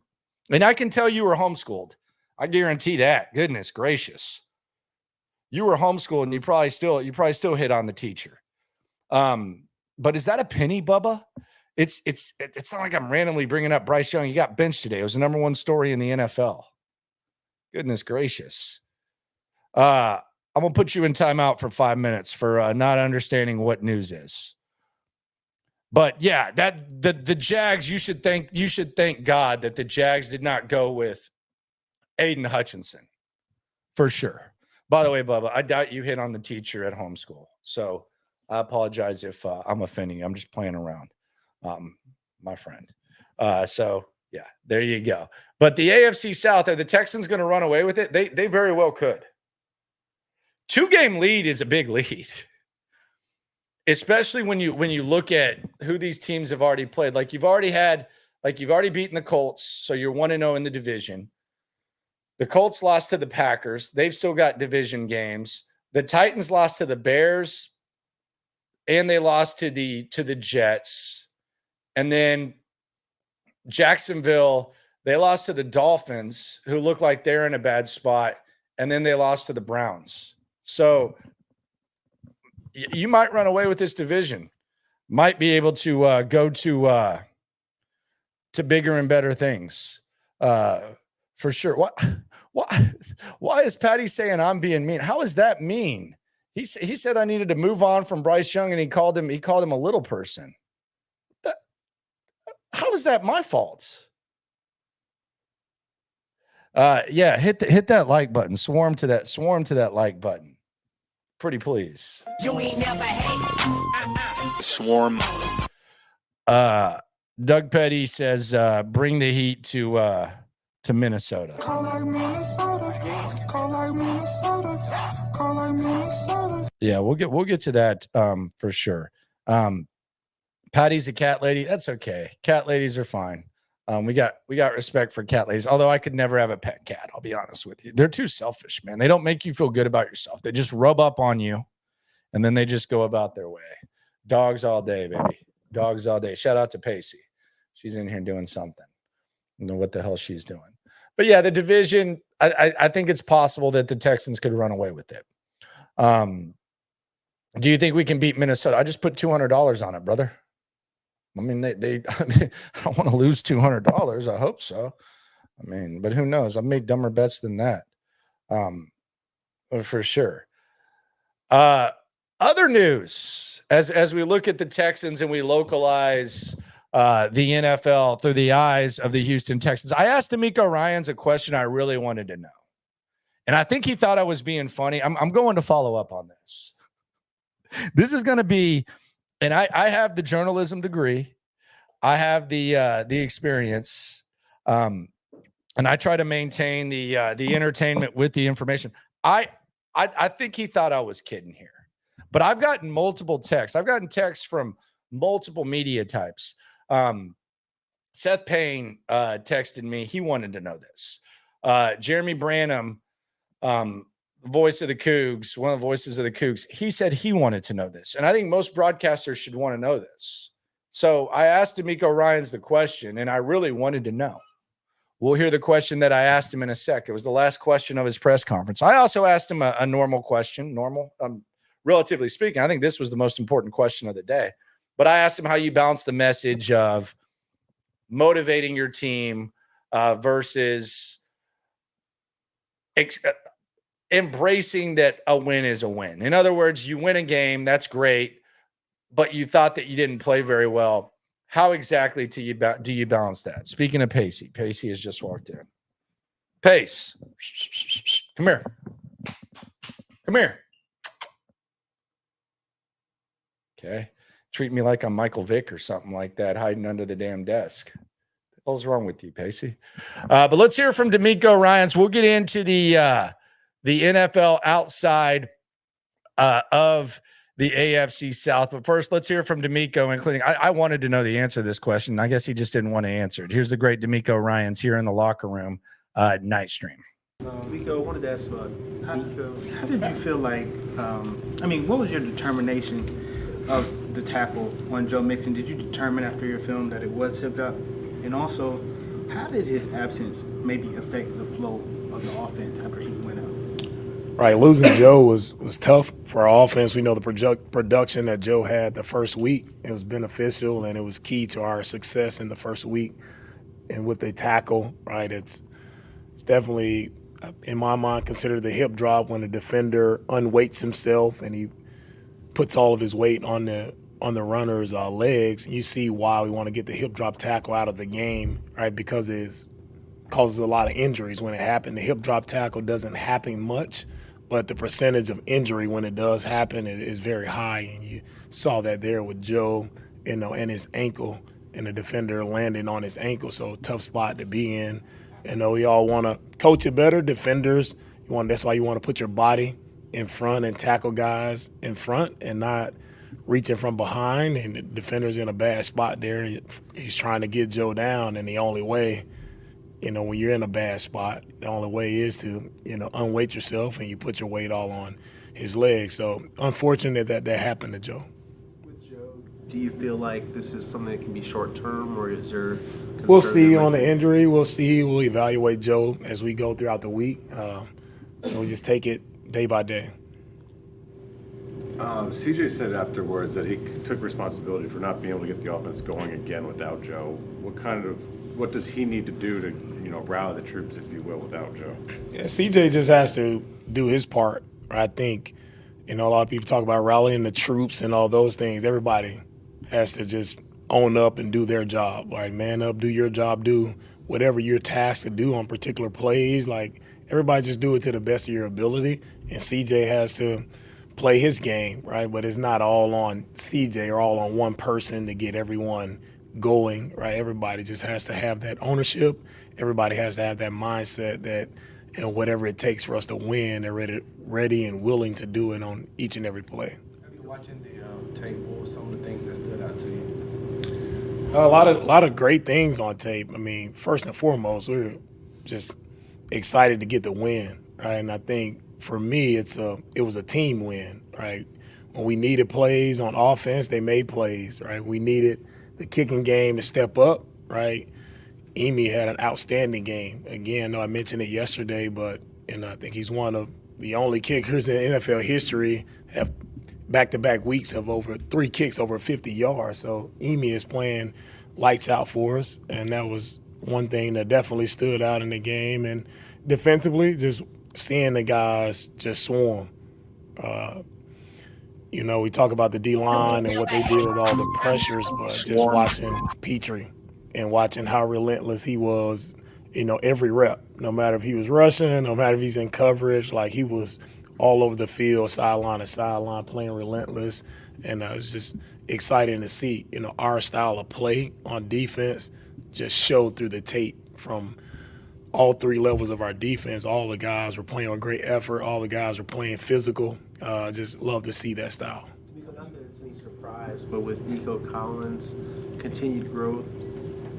Speaker 1: And I can tell you were homeschooled. I guarantee that. Goodness gracious. You were homeschooled and you probably still hit on the teacher. But is that a penny, Bubba? It's not like I'm randomly bringing up Bryce Young. He got benched today. It was the number one story in the NFL. Goodness gracious. I'm going to put you in timeout for 5 minutes for not understanding what news is. But yeah, that the Jags, you should thank God that the Jags did not go with Aiden Hutchinson for sure. By the way, Bubba, I doubt you hit on the teacher at homeschool. So I apologize if I'm offending you. I'm just playing around. My friend. So yeah, there you go. But the AFC South, are the Texans going to run away with it? They very well could. 2-game lead is a big lead, especially when you look at who these teams have already played. You've already beaten the Colts, so you're 1-0 in the division. The Colts lost to the Packers. They've still got division games. The Titans lost to the Bears, and they lost to the Jets. And then Jacksonville, they lost to the Dolphins, who look like they're in a bad spot. And then they lost to the Browns. So you might run away with this division. Might be able to go to bigger and better things for sure. Why is Patty saying I'm being mean? How is that mean? He said I needed to move on from Bryce Young, and he called him a little person. How is that my fault? Yeah, hit that like button. Swarm to that like button. Pretty please.
Speaker 3: You ain't never hate.
Speaker 4: Swarm.
Speaker 1: Doug Petty says bring the heat to Minnesota.
Speaker 5: Call like Minnesota. Call like Minnesota. Call like Minnesota.
Speaker 1: Yeah, we'll get to that for sure. Patty's a cat lady. That's okay. Cat ladies are fine. We got respect for cat ladies. Although I could never have a pet cat. I'll be honest with you. They're too selfish, man. They don't make you feel good about yourself. They just rub up on you, and then they just go about their way. Dogs all day, baby. Dogs all day. Shout out to Pacey. She's in here doing something. I don't know what the hell she's doing. But yeah, the division. I think it's possible that the Texans could run away with it. Do you think we can beat Minnesota? I just put $200 on it, brother. I mean, I don't want to lose $200. I hope so. I mean, but who knows? I've made dumber bets than that. For sure. Other news, as we look at the Texans and we localize the NFL through the eyes of the Houston Texans, I asked DeMeco Ryans a question I really wanted to know. And I think he thought I was being funny. I'm going to follow up on this. This is going to be, and I have the journalism degree. I have the experience. And I try to maintain the entertainment with the information. I think he thought I was kidding here. But I've gotten multiple texts. I've gotten texts from multiple media types. Seth Payne texted me. He wanted to know this. Jeremy Branham, voice of the Cougs, one of the voices of the Cougs, he said he wanted to know this. And I think most broadcasters should want to know this. So I asked DeMeco Ryans the question, and I really wanted to know. We'll hear the question that I asked him in a sec. It was the last question of his press conference. I also asked him a normal question, relatively speaking. I think this was the most important question of the day. But I asked him how you balance the message of motivating your team versus embracing that a win is a win. In other words, you win a game, that's great, but you thought that you didn't play very well. How exactly do you balance that? Speaking of Pacey has just walked in. Pace, come here. Come here. Okay. Treat me like I'm Michael Vick or something like that, hiding under the damn desk. What the hell's wrong with you, Pacey? But let's hear from DeMeco Ryans. We'll get into the NFL outside of the AFC South. But first, let's hear from DeMeco, including I wanted to know the answer to this question. I guess he just didn't want to answer it. Here's the great DeMeco Ryans here in the locker room night stream.
Speaker 4: Nico, I wanted to ask about Nico. How did you feel like, what was your determination of the tackle on Joe Mixon? Did you determine after your film that it was hip drop? And also, how did his absence maybe affect the flow of the offense after he went out?
Speaker 6: Right, losing Joe was tough for our offense. We know the production that Joe had the first week. It was beneficial, and it was key to our success in the first week. And with the tackle, right, it's definitely, in my mind, considered the hip drop when a defender unweights himself and he puts all of his weight on the runner's legs. You see why we want to get the hip drop tackle out of the game, right, because it causes a lot of injuries when it happened. The hip drop tackle doesn't happen much, but the percentage of injury when it does happen is very high, and you saw that there with Joe, and his ankle, and the defender landing on his ankle. So tough spot to be in. We all want to coach it better. Defenders, that's why you want to put your body in front and tackle guys in front and not reaching from behind. And the defender's in a bad spot there. He's trying to get Joe down, and the only way, when you're in a bad spot, the only way is to, unweight yourself and you put your weight all on his legs. So unfortunate that happened to Joe.
Speaker 7: With Joe, do you feel like this is something that can be short term, or is there?
Speaker 6: We'll see on the injury. We'll see. We'll evaluate Joe as we go throughout the week. We'll just take it day by day.
Speaker 8: CJ said afterwards that he took responsibility for not being able to get the offense going again without Joe. What does he need to do to, rally the troops, if you will, without Joe?
Speaker 6: Yeah, CJ just has to do his part. I think, a lot of people talk about rallying the troops and all those things. Everybody has to just own up and do their job. Like, man up, do your job, do whatever you're tasked to do on particular plays. Like, everybody just do it to the best of your ability. And CJ has to play his game, right? But it's not all on CJ or all on one person to get everyone going, right? Everybody just has to have that ownership. Everybody has to have that mindset that, whatever it takes for us to win, they're ready and willing to do it on each and every play.
Speaker 4: Have you watching the tape? What were some of the things that stood out to you?
Speaker 6: A lot of great things on tape. First and foremost, we were just excited to get the win, right? And I think for me, it was a team win, right? When we needed plays on offense, they made plays, right? We needed the kicking game to step up, right? Emi had an outstanding game. Again, I mentioned it yesterday, but I think he's one of the only kickers in NFL history have back-to-back weeks of over 3 kicks over 50 yards. So Emi is playing lights out for us, and that was one thing that definitely stood out in the game. And defensively, just seeing the guys just swarm. We talk about the D-line and what they did with all the pressures, but just watching Petrie and watching how relentless he was, every rep, no matter if he was rushing, no matter if he's in coverage, like he was all over the field, sideline to sideline, playing relentless. And it was just exciting to see, our style of play on defense just showed through the tape from all 3 levels of our defense. All the guys were playing with great effort. All the guys were playing physical. Just love to see that style.
Speaker 7: Not that it's any surprise, but with Nico Collins' continued growth,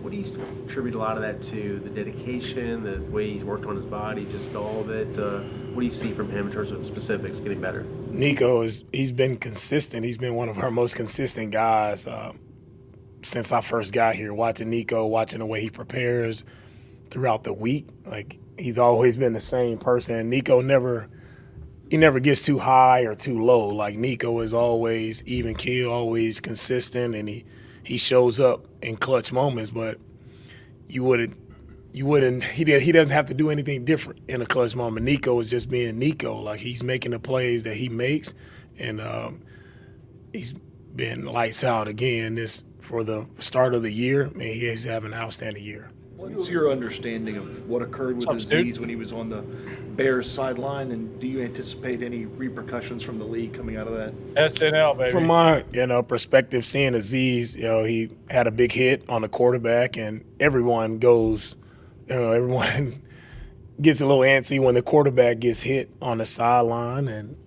Speaker 7: what do you attribute a lot of that to? The dedication, the way he's worked on his body, just all of it? What do you see from him in terms of specifics getting better?
Speaker 6: Nico, he's been consistent. He's been one of our most consistent guys since I first got here. Watching Nico, watching the way he prepares throughout the week, like he's always been the same person. Nico never gets too high or too low. Like Nico is always even keel, always consistent, and he shows up in clutch moments. But he doesn't have to do anything different in a clutch moment. Nico is just being Nico. Like he's making the plays that he makes, and he's been lights out again for the start of the year. Man, he's having an outstanding year.
Speaker 9: What's your understanding of what occurred with Aziz when he was on the Bears sideline, and do you anticipate any repercussions from the league coming out of that?
Speaker 1: SNL, baby.
Speaker 6: From my perspective, seeing Aziz, he had a big hit on the quarterback, and everyone goes, everyone gets a little antsy when the quarterback gets hit on the sideline, and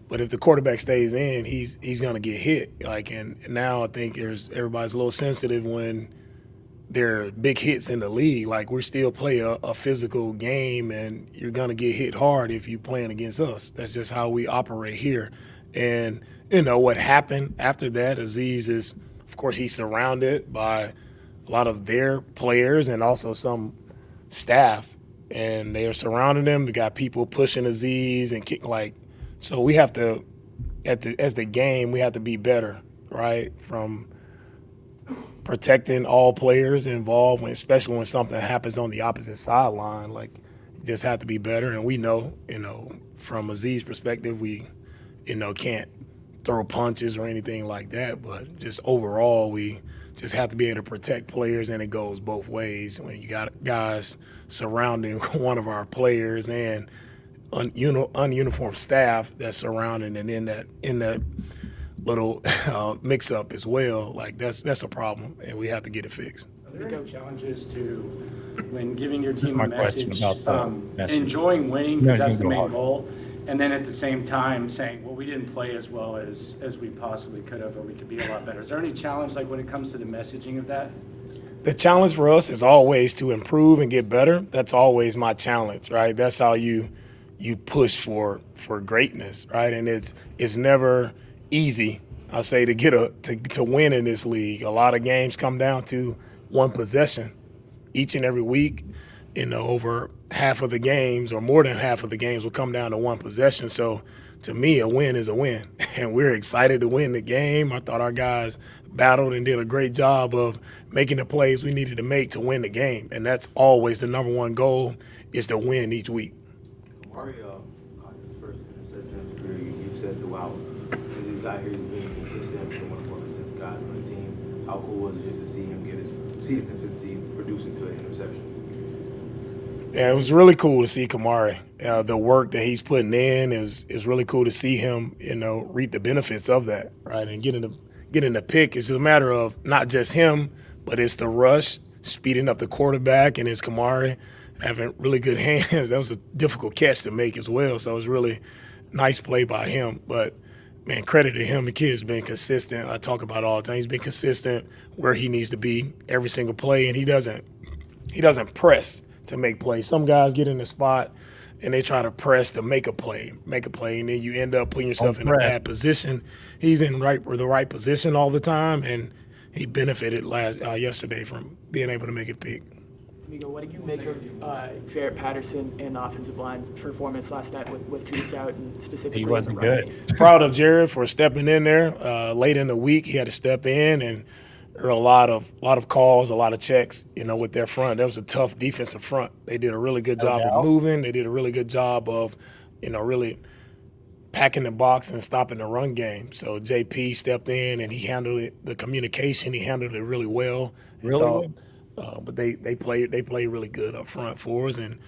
Speaker 6: but But if the quarterback stays in, he's going to get hit. Like, and now I think everybody's a little sensitive when there are big hits in the league. Like, we still play a physical game, and you're going to get hit hard if you're playing against us. That's just how we operate here. And, what happened after that, Azeez is, of course, he's surrounded by a lot of their players and also some staff. And they are surrounding him. We got people pushing Azeez and kick, so we have to, as the game, we have to be better, right? From protecting all players involved, especially when something happens on the opposite sideline. Like, you just have to be better. And we know, from Azeez's perspective, we, can't throw punches or anything like that. But just overall, we just have to be able to protect players, and it goes both ways. When you got guys surrounding one of our players and ununiformed staff that's surrounding and in that little mix-up as well, like that's a problem, and we have to get it fixed.
Speaker 10: Are there any challenges to when giving your team
Speaker 1: my
Speaker 10: a
Speaker 1: question
Speaker 10: message,
Speaker 1: about message.
Speaker 10: enjoying winning because
Speaker 1: No, you
Speaker 10: that's the
Speaker 1: can go
Speaker 10: main
Speaker 1: hard.
Speaker 10: goal, and then at the same time saying, well, we didn't play as well as we possibly could have, or we could be a lot better. Is there any challenge when it comes to the messaging of that?
Speaker 6: The challenge for us is always to improve and get better. That's always my challenge, right? That's how you push for greatness, right? And it's never easy, I'll say, to get to win in this league. A lot of games come down to one possession each and every week. Over half of the games or more than half of the games will come down to one possession. So to me, a win is a win, and we're excited to win the game. I thought our guys battled and did a great job of making the plays we needed to make to win the game, and that's always the number one goal, is to win each week.
Speaker 11: Mario caught his first interception of his career. You said throughout, since he's got here, he's been consistent, been one of the more consistent guys on the team. How cool was it just to see him see the consistency produce into an interception?
Speaker 6: Yeah, it was really cool to see Kamari. The work that he's putting in is really cool to see him, reap the benefits of that, right? And getting the pick is a matter of not just him, but it's the rush, speeding up the quarterback, and it's Kamari having really good hands. That was a difficult catch to make as well, so it was really nice play by him. But, man, credit to him. The kid's been consistent. I talk about it all the time. He's been consistent where he needs to be every single play, and he doesn't press to make plays. Some guys get in the spot and they try to press to make a play, and then you end up putting yourself in a bad position. He's in the right position all the time, and he benefited yesterday from being able to make it pick.
Speaker 12: Nico, what do you make of Jarrett Patterson in offensive line performance last night with Juice out, and specifically?
Speaker 1: He wasn't good.
Speaker 6: Proud of Jarrett for stepping in there late in the week. He had to step in, and there were a lot of calls, a lot of checks, with their front. That was a tough defensive front. They did a really good job of moving. They did a really good job of, really packing the box and stopping the run game. So JP stepped in and he handled it. The communication, he handled it really well. But they played really good up front for us, and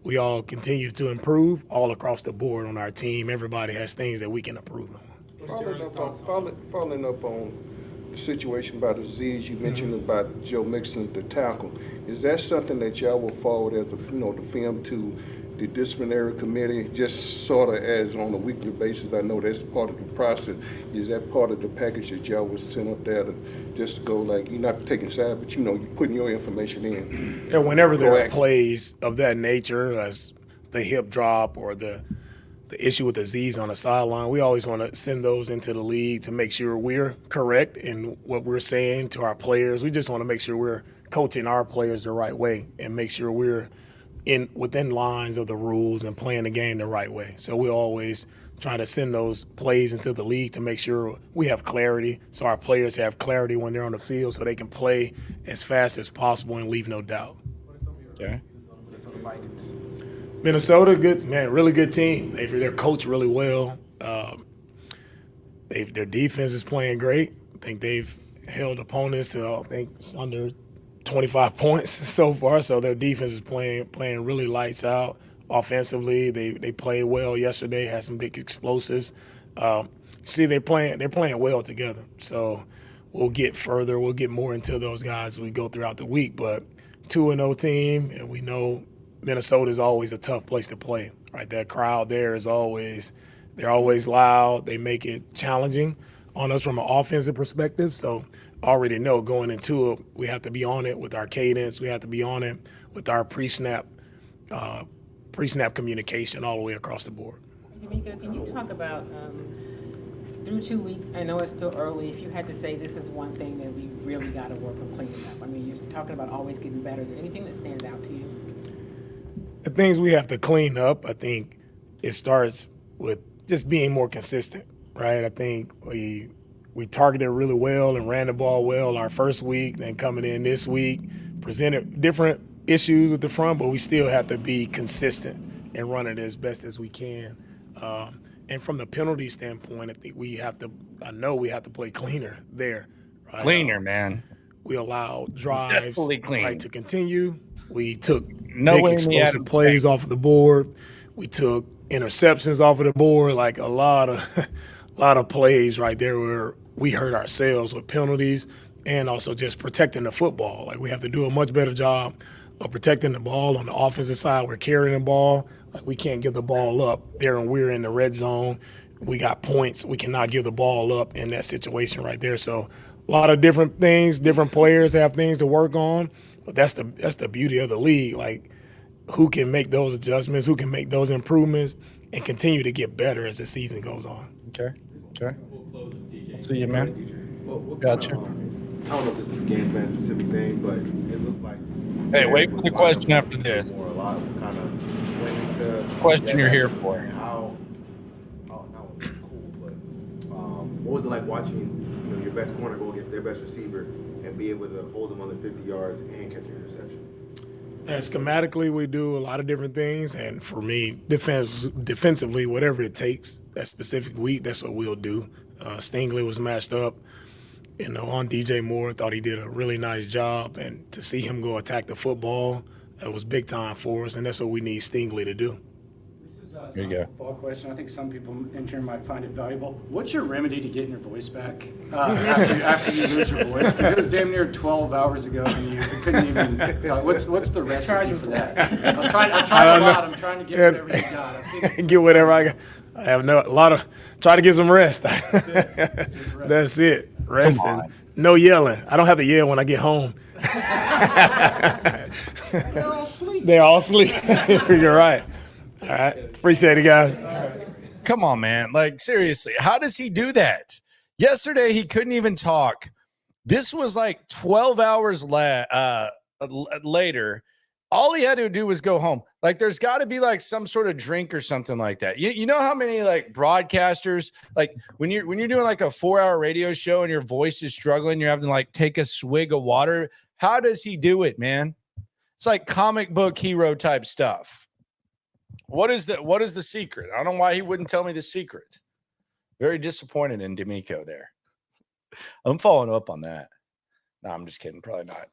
Speaker 6: we all continue to improve all across the board on our team. Everybody has things that we can improve on.
Speaker 13: Following up on the situation about Azeez, you mentioned about Joe Mixon, the tackle. Is that something that y'all will forward as the film to the disciplinary committee, just sort of as on a weekly basis? I know that's part of the process. Is that part of the package that y'all would send up there to just go, like, you're not taking sides, but you're putting your information in?
Speaker 6: Yeah, whenever there are plays of that nature, as the hip drop or the issue with Azeez on the sideline, we always want to send those into the league to make sure we're correct in what we're saying to our players. We just want to make sure we're coaching our players the right way and make sure we're within lines of the rules and playing the game the right way. So we always try to send those plays into the league to make sure we have clarity, so our players have clarity when they're on the field, so they can play as fast as possible and leave no doubt.
Speaker 1: Okay.
Speaker 6: Minnesota, good man, really good team. They're coached really well. Their defense is playing great. I think they've held opponents to under 25 points so far. So their defense is playing really lights out. Offensively, they played well yesterday. Had some big explosives. They're playing well together. So we'll get further. We'll get more into those guys as we go throughout the week. But 2-0 team, and we know Minnesota is always a tough place to play, right? That crowd there is always They're always loud. They make it challenging on us from an offensive perspective. So already know going into it, we have to be on it with our cadence. We have to be on it with our pre-snap communication all the way across the board.
Speaker 14: DeMeco, can you talk about through 2 weeks? I know it's still early. If you had to say this is one thing that we really got to work on cleaning up. I mean, you're talking about always getting better. Is there anything that stands out to you?
Speaker 6: The things we have to clean up, I think it starts with just being more consistent, right? I think we targeted really well and ran the ball well our first week, then coming in this week, presented different issues with the front, but we still have to be consistent and run it as best as we can. And from the penalty standpoint, I think I know we have to play cleaner there. Right?
Speaker 1: Cleaner, man.
Speaker 6: We allow drives right to continue. We took
Speaker 1: no
Speaker 6: big explosive plays off of the board. We took interceptions off of the board, like a lot of plays right there where we hurt ourselves with penalties and also just protecting the football. Like we have to do a much better job of protecting the ball on the offensive side. We're carrying the ball. Like we can't give the ball up there and we're in the red zone. We got points. We cannot give the ball up in that situation right there. So a lot of different things, different players have things to work on. But that's the beauty of the league. Like who can make those adjustments, who can make those improvements and continue to get better as the season goes on.
Speaker 1: Okay. See you, man. Gotcha.
Speaker 11: I don't know if this is a game plan specific thing, but it looked like.
Speaker 1: Hey, wait for the question after this.
Speaker 11: Or a lot of kind of went into
Speaker 1: Question you're here for.
Speaker 11: How? Oh, that was cool. But what was it like watching your best corner go against their best receiver and be able to hold them under 50 yards and catch an interception?
Speaker 6: Schematically, we do a lot of different things, and for me, defensively, whatever it takes, that specific week, that's what we'll do. Stingley was matched up, on DJ Moore. Thought he did a really nice job, and to see him go attack the football, that was big time for us, and that's what we need Stingley to do.
Speaker 10: Here you go. Football question. I think some people in here might find it valuable. What's your remedy to getting your voice back after you lose your voice? Because it was damn near 12 hours ago and you couldn't even talk. What's the recipe for that? I'm trying a lot. I'm trying to get whatever you got.
Speaker 6: Get whatever I got. I have try to get some rest. That's it. Rest and no yelling. I don't have to yell when I get home. They're all asleep. You're right. All right. Appreciate it, guys.
Speaker 1: Come on, man. Like, seriously, how does he do that? Yesterday, he couldn't even talk. This was like 12 hours later. All he had to do was go home. Like, there's got to be like some sort of drink or something like that. You know how many like broadcasters, like when you're doing like a 4-hour radio show and your voice is struggling, you're having to like take a swig of water. How does he do it, man? It's like comic book hero type stuff. What is the secret? I don't know why he wouldn't tell me the secret. Very disappointed in DeMeco there. I'm following up on that. No, I'm just kidding. Probably not.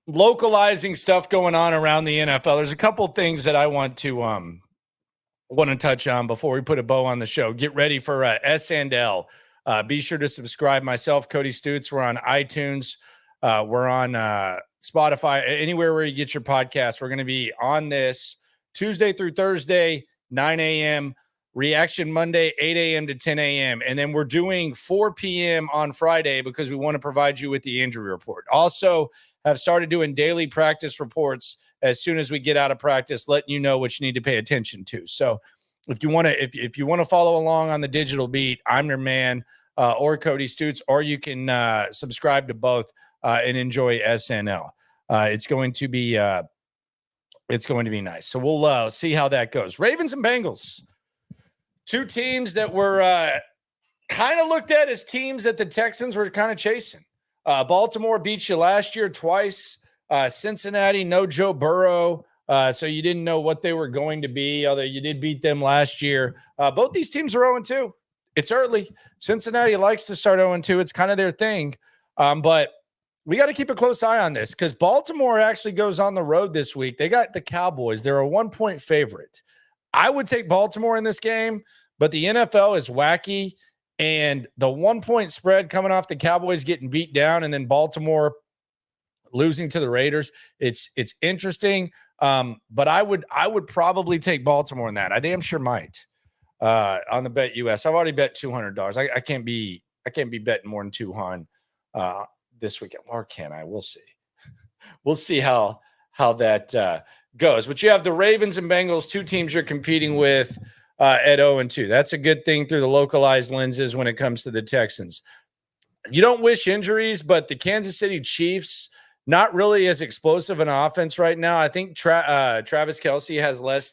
Speaker 1: Localizing stuff going on around the NFL. There's a couple things that I want to touch on before we put a bow on the show. Get ready for S&L. Be sure to subscribe. Myself, Cody Stutes. We're on iTunes. We're on Spotify, anywhere where you get your podcast. We're going to be on this Tuesday through Thursday, 9 a.m., Reaction Monday, 8 a.m. to 10 a.m. And then we're doing 4 p.m. on Friday because we want to provide you with the injury report. Also, have started doing daily practice reports as soon as we get out of practice, letting you know what you need to pay attention to. So if you want to follow along on the digital beat, I'm your man, or Cody Stutes, or you can subscribe to both and enjoy SNL. It's going to be nice. So we'll see how that goes. Ravens and Bengals, two teams that were kind of looked at as teams that the Texans were kind of chasing. Baltimore beat you last year twice. Cincinnati, no Joe Burrow. So you didn't know what they were going to be, although you did beat them last year. Both these teams are 0-2. It's early. Cincinnati likes to start 0-2. It's kind of their thing. But we got to keep a close eye on this because Baltimore actually goes on the road this week. They got the Cowboys. They're a 1-point favorite. I would take Baltimore in this game, but the NFL is wacky. And the 1-point spread coming off the Cowboys getting beat down and then Baltimore losing to the Raiders, it's interesting. But I would probably take Baltimore in that. I damn sure might. on the Bet US. I've already bet $200. I can't be betting more than 200 this weekend. Or can I? We'll see. We'll see how that goes. But you have the Ravens and Bengals, two teams you're competing with at 0-2. That's a good thing through the localized lenses when it comes to the Texans. You don't wish injuries, but the Kansas City Chiefs, not really as explosive an offense right now. I think Travis Kelce has less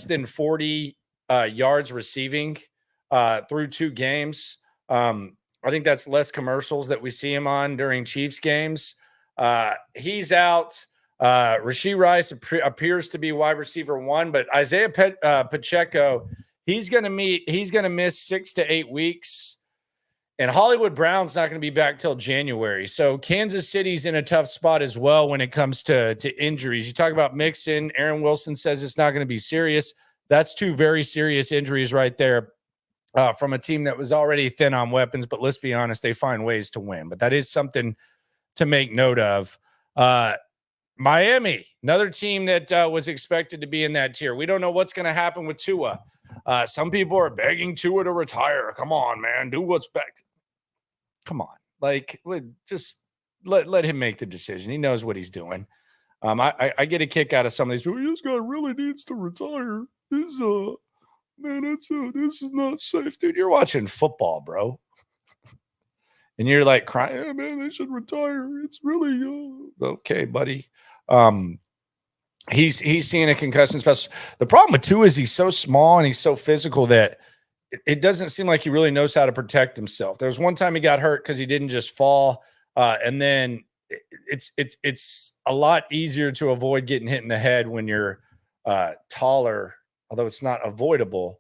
Speaker 1: than 40 yards receiving through 2 games. I think that's less commercials that we see him on during Chiefs games. He's out. Rashee Rice appears to be wide receiver 1, but Isaiah Pacheco, he's going to miss 6 to 8 weeks. And Hollywood Brown's not going to be back till January. So Kansas City's in a tough spot as well when it comes to injuries. You talk about Mixon. Aaron Wilson says it's not going to be serious. That's 2 very serious injuries right there from a team that was already thin on weapons. But let's be honest, they find ways to win. But that is something to make note of. Miami, another team that was expected to be in that tier. We don't know what's going to happen with Tua. Some people are begging Tua to retire. Come on, man. Do what's best. Come on. Like, just let him make the decision. He knows what he's doing. I get a kick out of some of these people. This guy really needs to retire. This is not safe. Dude, you're watching football, bro. And you're like crying, oh, man, they should retire. It's really okay, buddy. He's seeing a concussion specialist. The problem with Tua is he's so small and he's so physical that it doesn't seem like he really knows how to protect himself. There was one time he got hurt because he didn't just fall, and then it's a lot easier to avoid getting hit in the head when you're taller. Although it's not avoidable,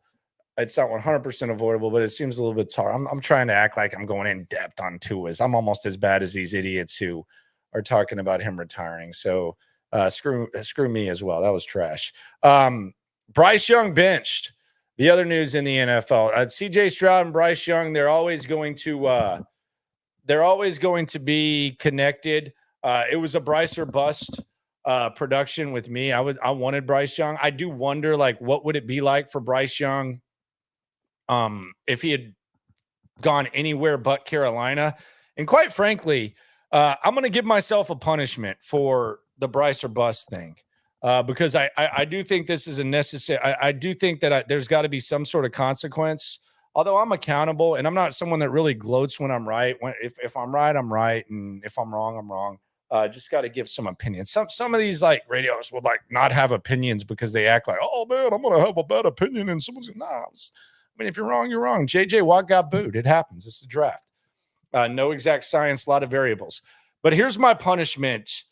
Speaker 1: it's not 100% avoidable, but it seems a little bit taller. I'm trying to act like I'm going in depth on Tua's. I'm almost as bad as these idiots who are talking about him retiring. So screw me as well. That was trash. Bryce Young benched. The other news in the NFL, CJ Stroud and Bryce Young, they're always going to be connected. It was a Bryce or bust production with me. I wanted Bryce Young. I do wonder, like, what would it be like for Bryce Young if he had gone anywhere but Carolina? And quite frankly, I'm going to give myself a punishment for the Bryce or bust thing. Because I do think this is a necessary. I do think that there's got to be some sort of consequence. Although I'm accountable, and I'm not someone that really gloats when I'm right. If I'm right, I'm right, and if I'm wrong, I'm wrong. Just got to give some opinions. Some of these like radios will like not have opinions because they act like, oh man, I'm gonna have a bad opinion, and someone's nah. I mean, if you're wrong, you're wrong. JJ Watt got booed. It happens. It's the draft. No exact science, a lot of variables. But here's my punishment.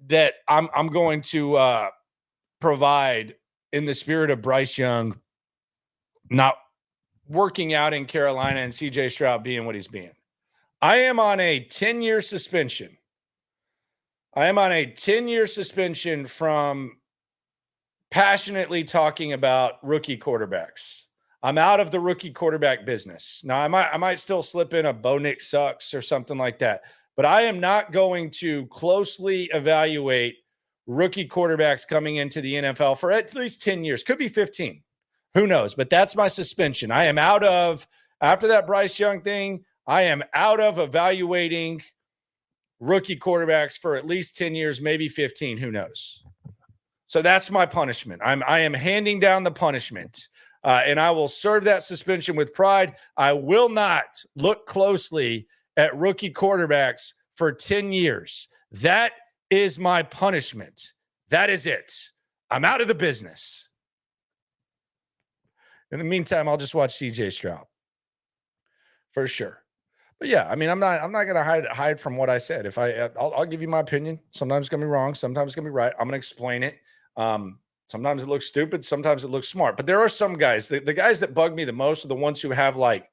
Speaker 1: That I'm going to provide in the spirit of Bryce Young not working out in Carolina and CJ Stroud being what he's being. I am on a 10-year suspension. I am on a 10-year suspension from passionately talking about rookie quarterbacks. I'm out of the rookie quarterback business. Now, I might still slip in a Bo Nick sucks or something like that. But I am not going to closely evaluate rookie quarterbacks coming into the NFL for at least 10 years. Could be 15. Who knows? But that's my suspension. I am out of, after that Bryce Young thing, I am out of evaluating rookie quarterbacks for at least 10 years, maybe 15. Who knows? So that's my punishment. I am handing down the punishment. And I will serve that suspension with pride. I will not look closely at rookie quarterbacks for 10 years. That is my punishment. That is it. I'm out of the business. In the meantime, I'll just watch CJ Stroud for sure. But yeah, I mean, I'm not going to hide from what I said. If I'll give you my opinion. Sometimes it's going to be wrong. Sometimes it's going to be right. I'm going to explain it. Sometimes it looks stupid. Sometimes it looks smart. But there are some guys, the guys that bug me the most are the ones who have like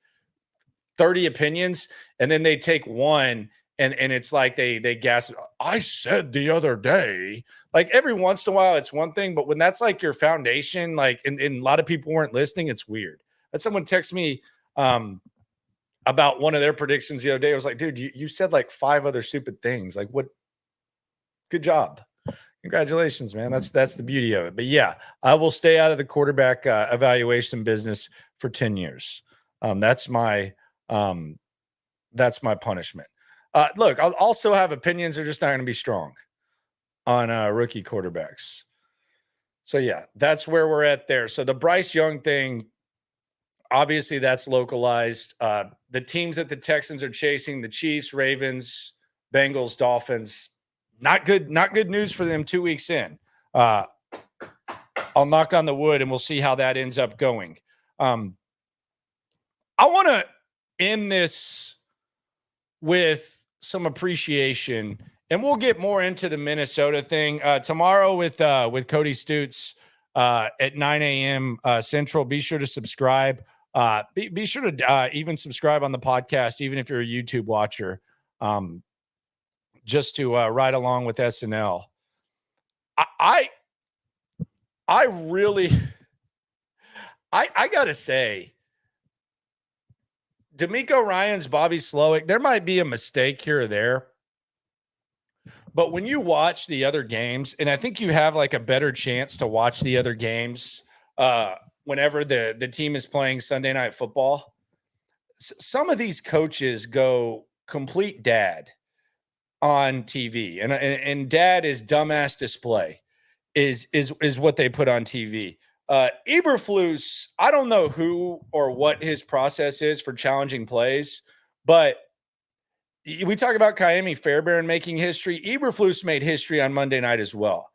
Speaker 1: 30 opinions, and then they take one and it's like they gasp, I said the other day. Like every once in a while it's one thing, but when that's like your foundation, like and a lot of people weren't listening, it's weird. But someone texted me about one of their predictions the other day. I was like, dude, you said like 5 other stupid things. Like what? Good job. Congratulations, man. That's the beauty of it. But yeah, I will stay out of the quarterback evaluation business for 10 years. That's my punishment. Look, I'll still have opinions. They're just not going to be strong on rookie quarterbacks. So yeah, that's where we're at there. So the Bryce Young thing, obviously that's localized. The teams that the Texans are chasing, the Chiefs, Ravens, Bengals, Dolphins, not good news for them 2 weeks in. I'll knock on the wood and we'll see how that ends up going. I want to end this with some appreciation, and we'll get more into the Minnesota thing tomorrow with Cody Stutes at 9 a.m. Central. Be sure to subscribe. Be sure to even subscribe on the podcast, even if you're a YouTube watcher, just to ride along with SNL. I really, I gotta say, DeMeco Ryans, Bobby Slowick, there might be a mistake here or there. But when you watch the other games, and I think you have like a better chance to watch the other games whenever the team is playing Sunday Night Football, some of these coaches go complete dad on TV. And dad is dumbass display is what they put on TV. Eberflus, I don't know who or what his process is for challenging plays, but we talk about Kaimi Fairbairn making history. Eberflus made history on Monday night as well.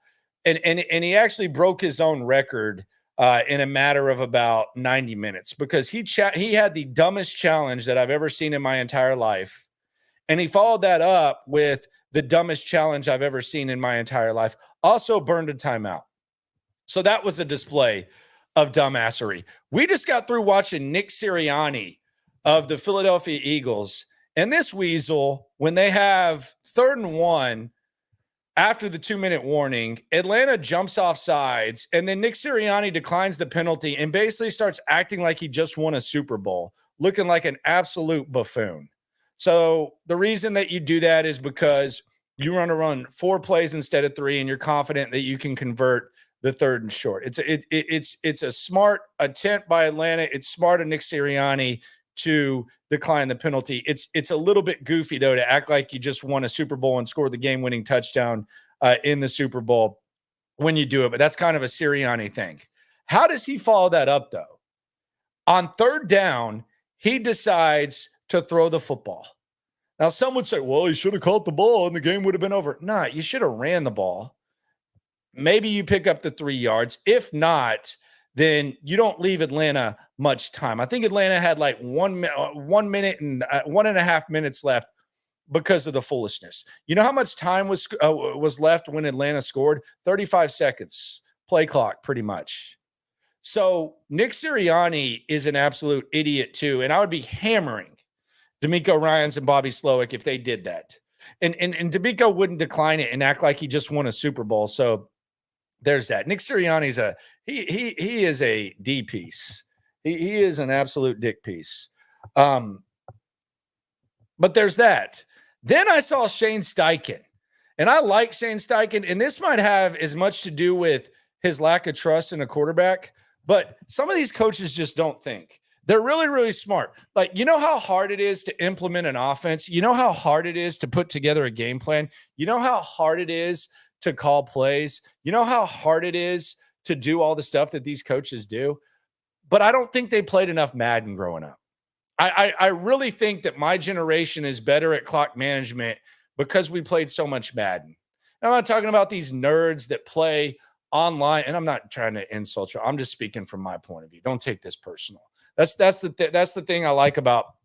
Speaker 1: And he actually broke his own record in a matter of about 90 minutes because he had the dumbest challenge that I've ever seen in my entire life. And he followed that up with the dumbest challenge I've ever seen in my entire life. Also burned a timeout. So that was a display of dumbassery. We just got through watching Nick Sirianni of the Philadelphia Eagles. And this weasel, when they have 3rd and 1 after the 2-minute warning, Atlanta jumps off sides. And then Nick Sirianni declines the penalty and basically starts acting like he just won a Super Bowl, looking like an absolute buffoon. So the reason that you do that is because you want to run 4 plays instead of 3, and you're confident that you can convert the 3rd and short. It's a smart attempt by Atlanta. It's smart of Nick Sirianni to decline the penalty. It's a little bit goofy though to act like you just won a Super Bowl and scored the game-winning touchdown in the Super Bowl when you do it. But that's kind of a Sirianni thing. How does he follow that up though? On 3rd down, he decides to throw the football. Now, some would say, well, he should have caught the ball and the game would have been over. Nah, you should have ran the ball. Maybe you pick up the 3 yards. If not, then you don't leave Atlanta much time. I think Atlanta had like 1 minute and 1.5 minutes left because of the foolishness. You know how much time was left when Atlanta scored? 35 seconds. Play clock, pretty much. So Nick Sirianni is an absolute idiot too, and I would be hammering DeMeco Ryans and Bobby Slowick if they did that. And DeMeco wouldn't decline it and act like he just won a Super Bowl. So there's that. Nick Sirianni's he is a D piece. He is an absolute dick piece. But there's that. Then I saw Shane Steichen, and I like Shane Steichen, and this might have as much to do with his lack of trust in a quarterback, but some of these coaches just don't think. They're really, really smart. Like, you know how hard it is to implement an offense? You know how hard it is to put together a game plan? You know how hard it is to call plays? You know how hard it is to do all the stuff that these coaches do? But I don't think they played enough Madden growing up. I really think that my generation is better at clock management because we played so much Madden. And I'm not talking about these nerds that play online, and I'm not trying to insult you. I'm just speaking from my point of view. Don't take this personal. That's the thing I like about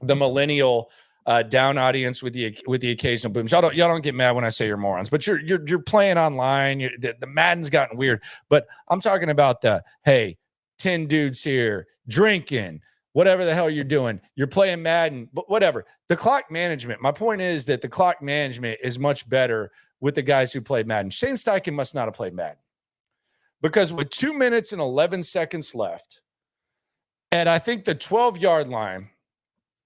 Speaker 1: the millennial down audience with the occasional booms. Y'all don't get mad when I say you're morons, but you're playing online. The Madden's gotten weird, but I'm talking about the, hey, 10 dudes here drinking, whatever the hell you're doing. You're playing Madden, but whatever. The clock management. My point is that the clock management is much better with the guys who play Madden. Shane Steichen must not have played Madden because with 2 minutes and 11 seconds left, and I think the 12-yard line.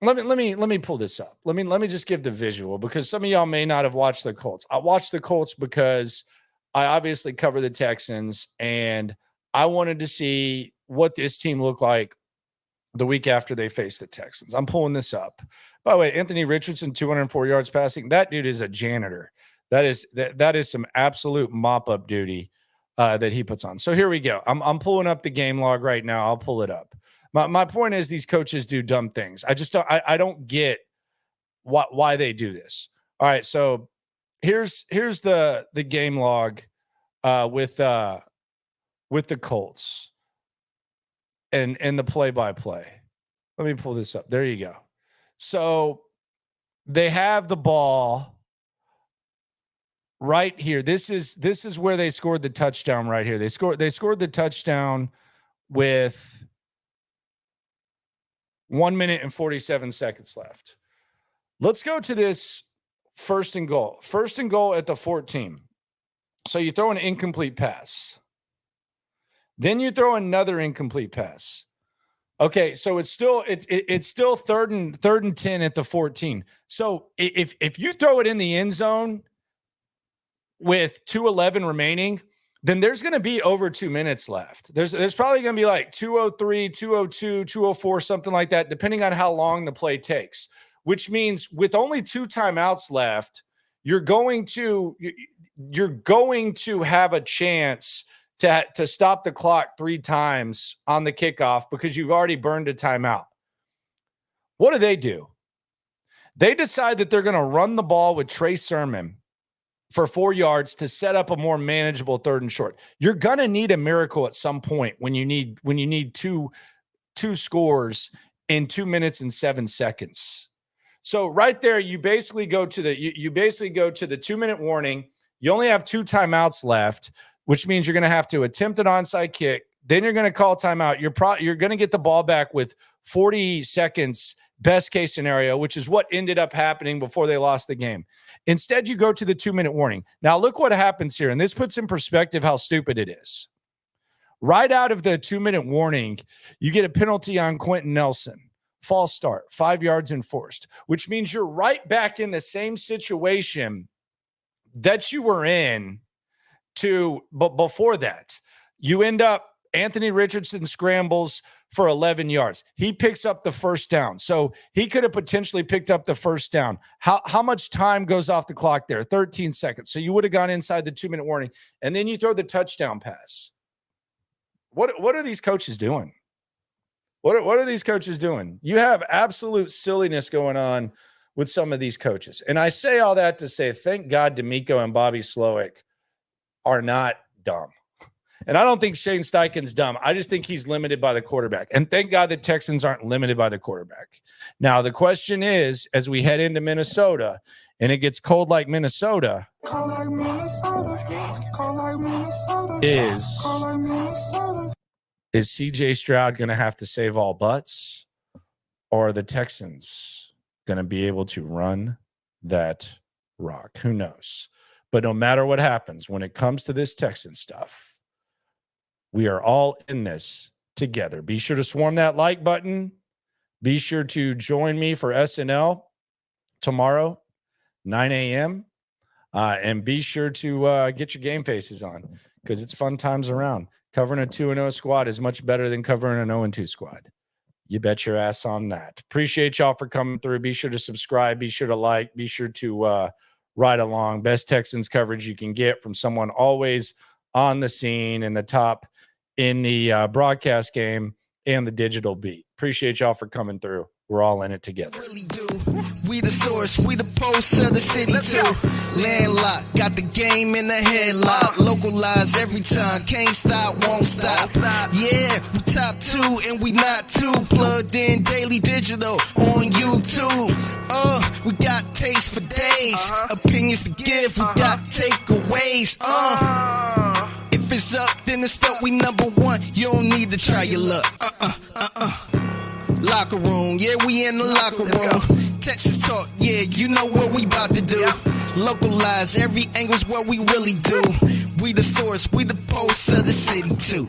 Speaker 1: Let me pull this up. Let me just give the visual because some of y'all may not have watched the Colts. I watched the Colts because I obviously cover the Texans, and I wanted to see what this team looked like the week after they faced the Texans. I'm pulling this up. By the way, Anthony Richardson, 204 yards passing. That dude is a janitor. That is some absolute mop-up duty that he puts on. So here we go. I'm pulling up the game log right now. I'll pull it up. My point is these coaches do dumb things. I don't get why they do this. All right, so here's the game log with the Colts and the play-by-play. Let me pull this up. There you go. So they have the ball right here. This is where they scored the touchdown right here. They scored the touchdown with 1 minute and 47 seconds left. Let's go to this first and goal. First and goal at the 14. So you throw an incomplete pass. Then you throw another incomplete pass. Okay, so it's still third and 10 at the 14. So if you throw it in the end zone with 2:11 remaining, then there's going to be over 2 minutes left. There's probably going to be like 2:03, 2:02, 2:04, something like that, depending on how long the play takes. Which means with only 2 timeouts left, you're going to have a chance to stop the clock 3 times on the kickoff because you've already burned a timeout. What do? They decide that they're going to run the ball with Trey Sermon for 4 yards to set up a more manageable 3rd and short. You're going to need a miracle at some point when you need two scores in 2 minutes and 7 seconds. So right there, you basically go to the 2-minute warning. You only have 2 timeouts left, which means you're going to have to attempt an onside kick. Then you're going to call timeout. You're going to get the ball back with 40 seconds, best case scenario, which is what ended up happening before they lost the game. Instead, you go to the 2-minute warning. Now, look what happens here, and this puts in perspective how stupid it is. Right out of the 2-minute warning, you get a penalty on Quentin Nelson. False start, 5 yards enforced, which means you're right back in the same situation that you were in but before that. You end up, Anthony Richardson scrambles for 11 yards. He picks up the first down. So he could have potentially picked up the first down. How much time goes off the clock there? 13 seconds. So you would have gone inside the 2-minute warning, and then you throw the touchdown pass. What are these coaches doing? What are these coaches doing? You have absolute silliness going on with some of these coaches. And I say all that to say, thank God DeMeco and Bobby Slowick are not dumb. And I don't think Shane Steichen's dumb. I just think he's limited by the quarterback. And thank God the Texans aren't limited by the quarterback. Now, the question is, as we head into Minnesota and it gets cold like Minnesota, is CJ Stroud going to have to save all butts, or are the Texans going to be able to run that rock? Who knows? But no matter what happens, when it comes to this Texan stuff, we are all in this together. Be sure to swarm that like button. Be sure to join me for SNL tomorrow, 9 a.m. And be sure to get your game faces on because it's fun times around. Covering a 2-0 squad is much better than covering an 0-2 squad. You bet your ass on that. Appreciate y'all for coming through. Be sure to subscribe. Be sure to like. Be sure to ride along. Best Texans coverage you can get from someone always on the scene and the top in the broadcast game and the digital beat. Appreciate y'all for coming through. We're all in it together.
Speaker 2: We the source, we the pulse of the city too. Landlocked, got the game in the headlock. Localized every time, can't stop, won't stop. Yeah, we top 2 and we not 2. Plugged in daily digital on YouTube. We got taste for days. Opinions to give, we got takeaways. If it's up, then it's up, we number 1. You don't need to try your luck. Locker room, yeah, we in the locker room. Texas talk, yeah, you know what we about to do. Localize, every angle's what we really do. We the source, we the pulse of the city too.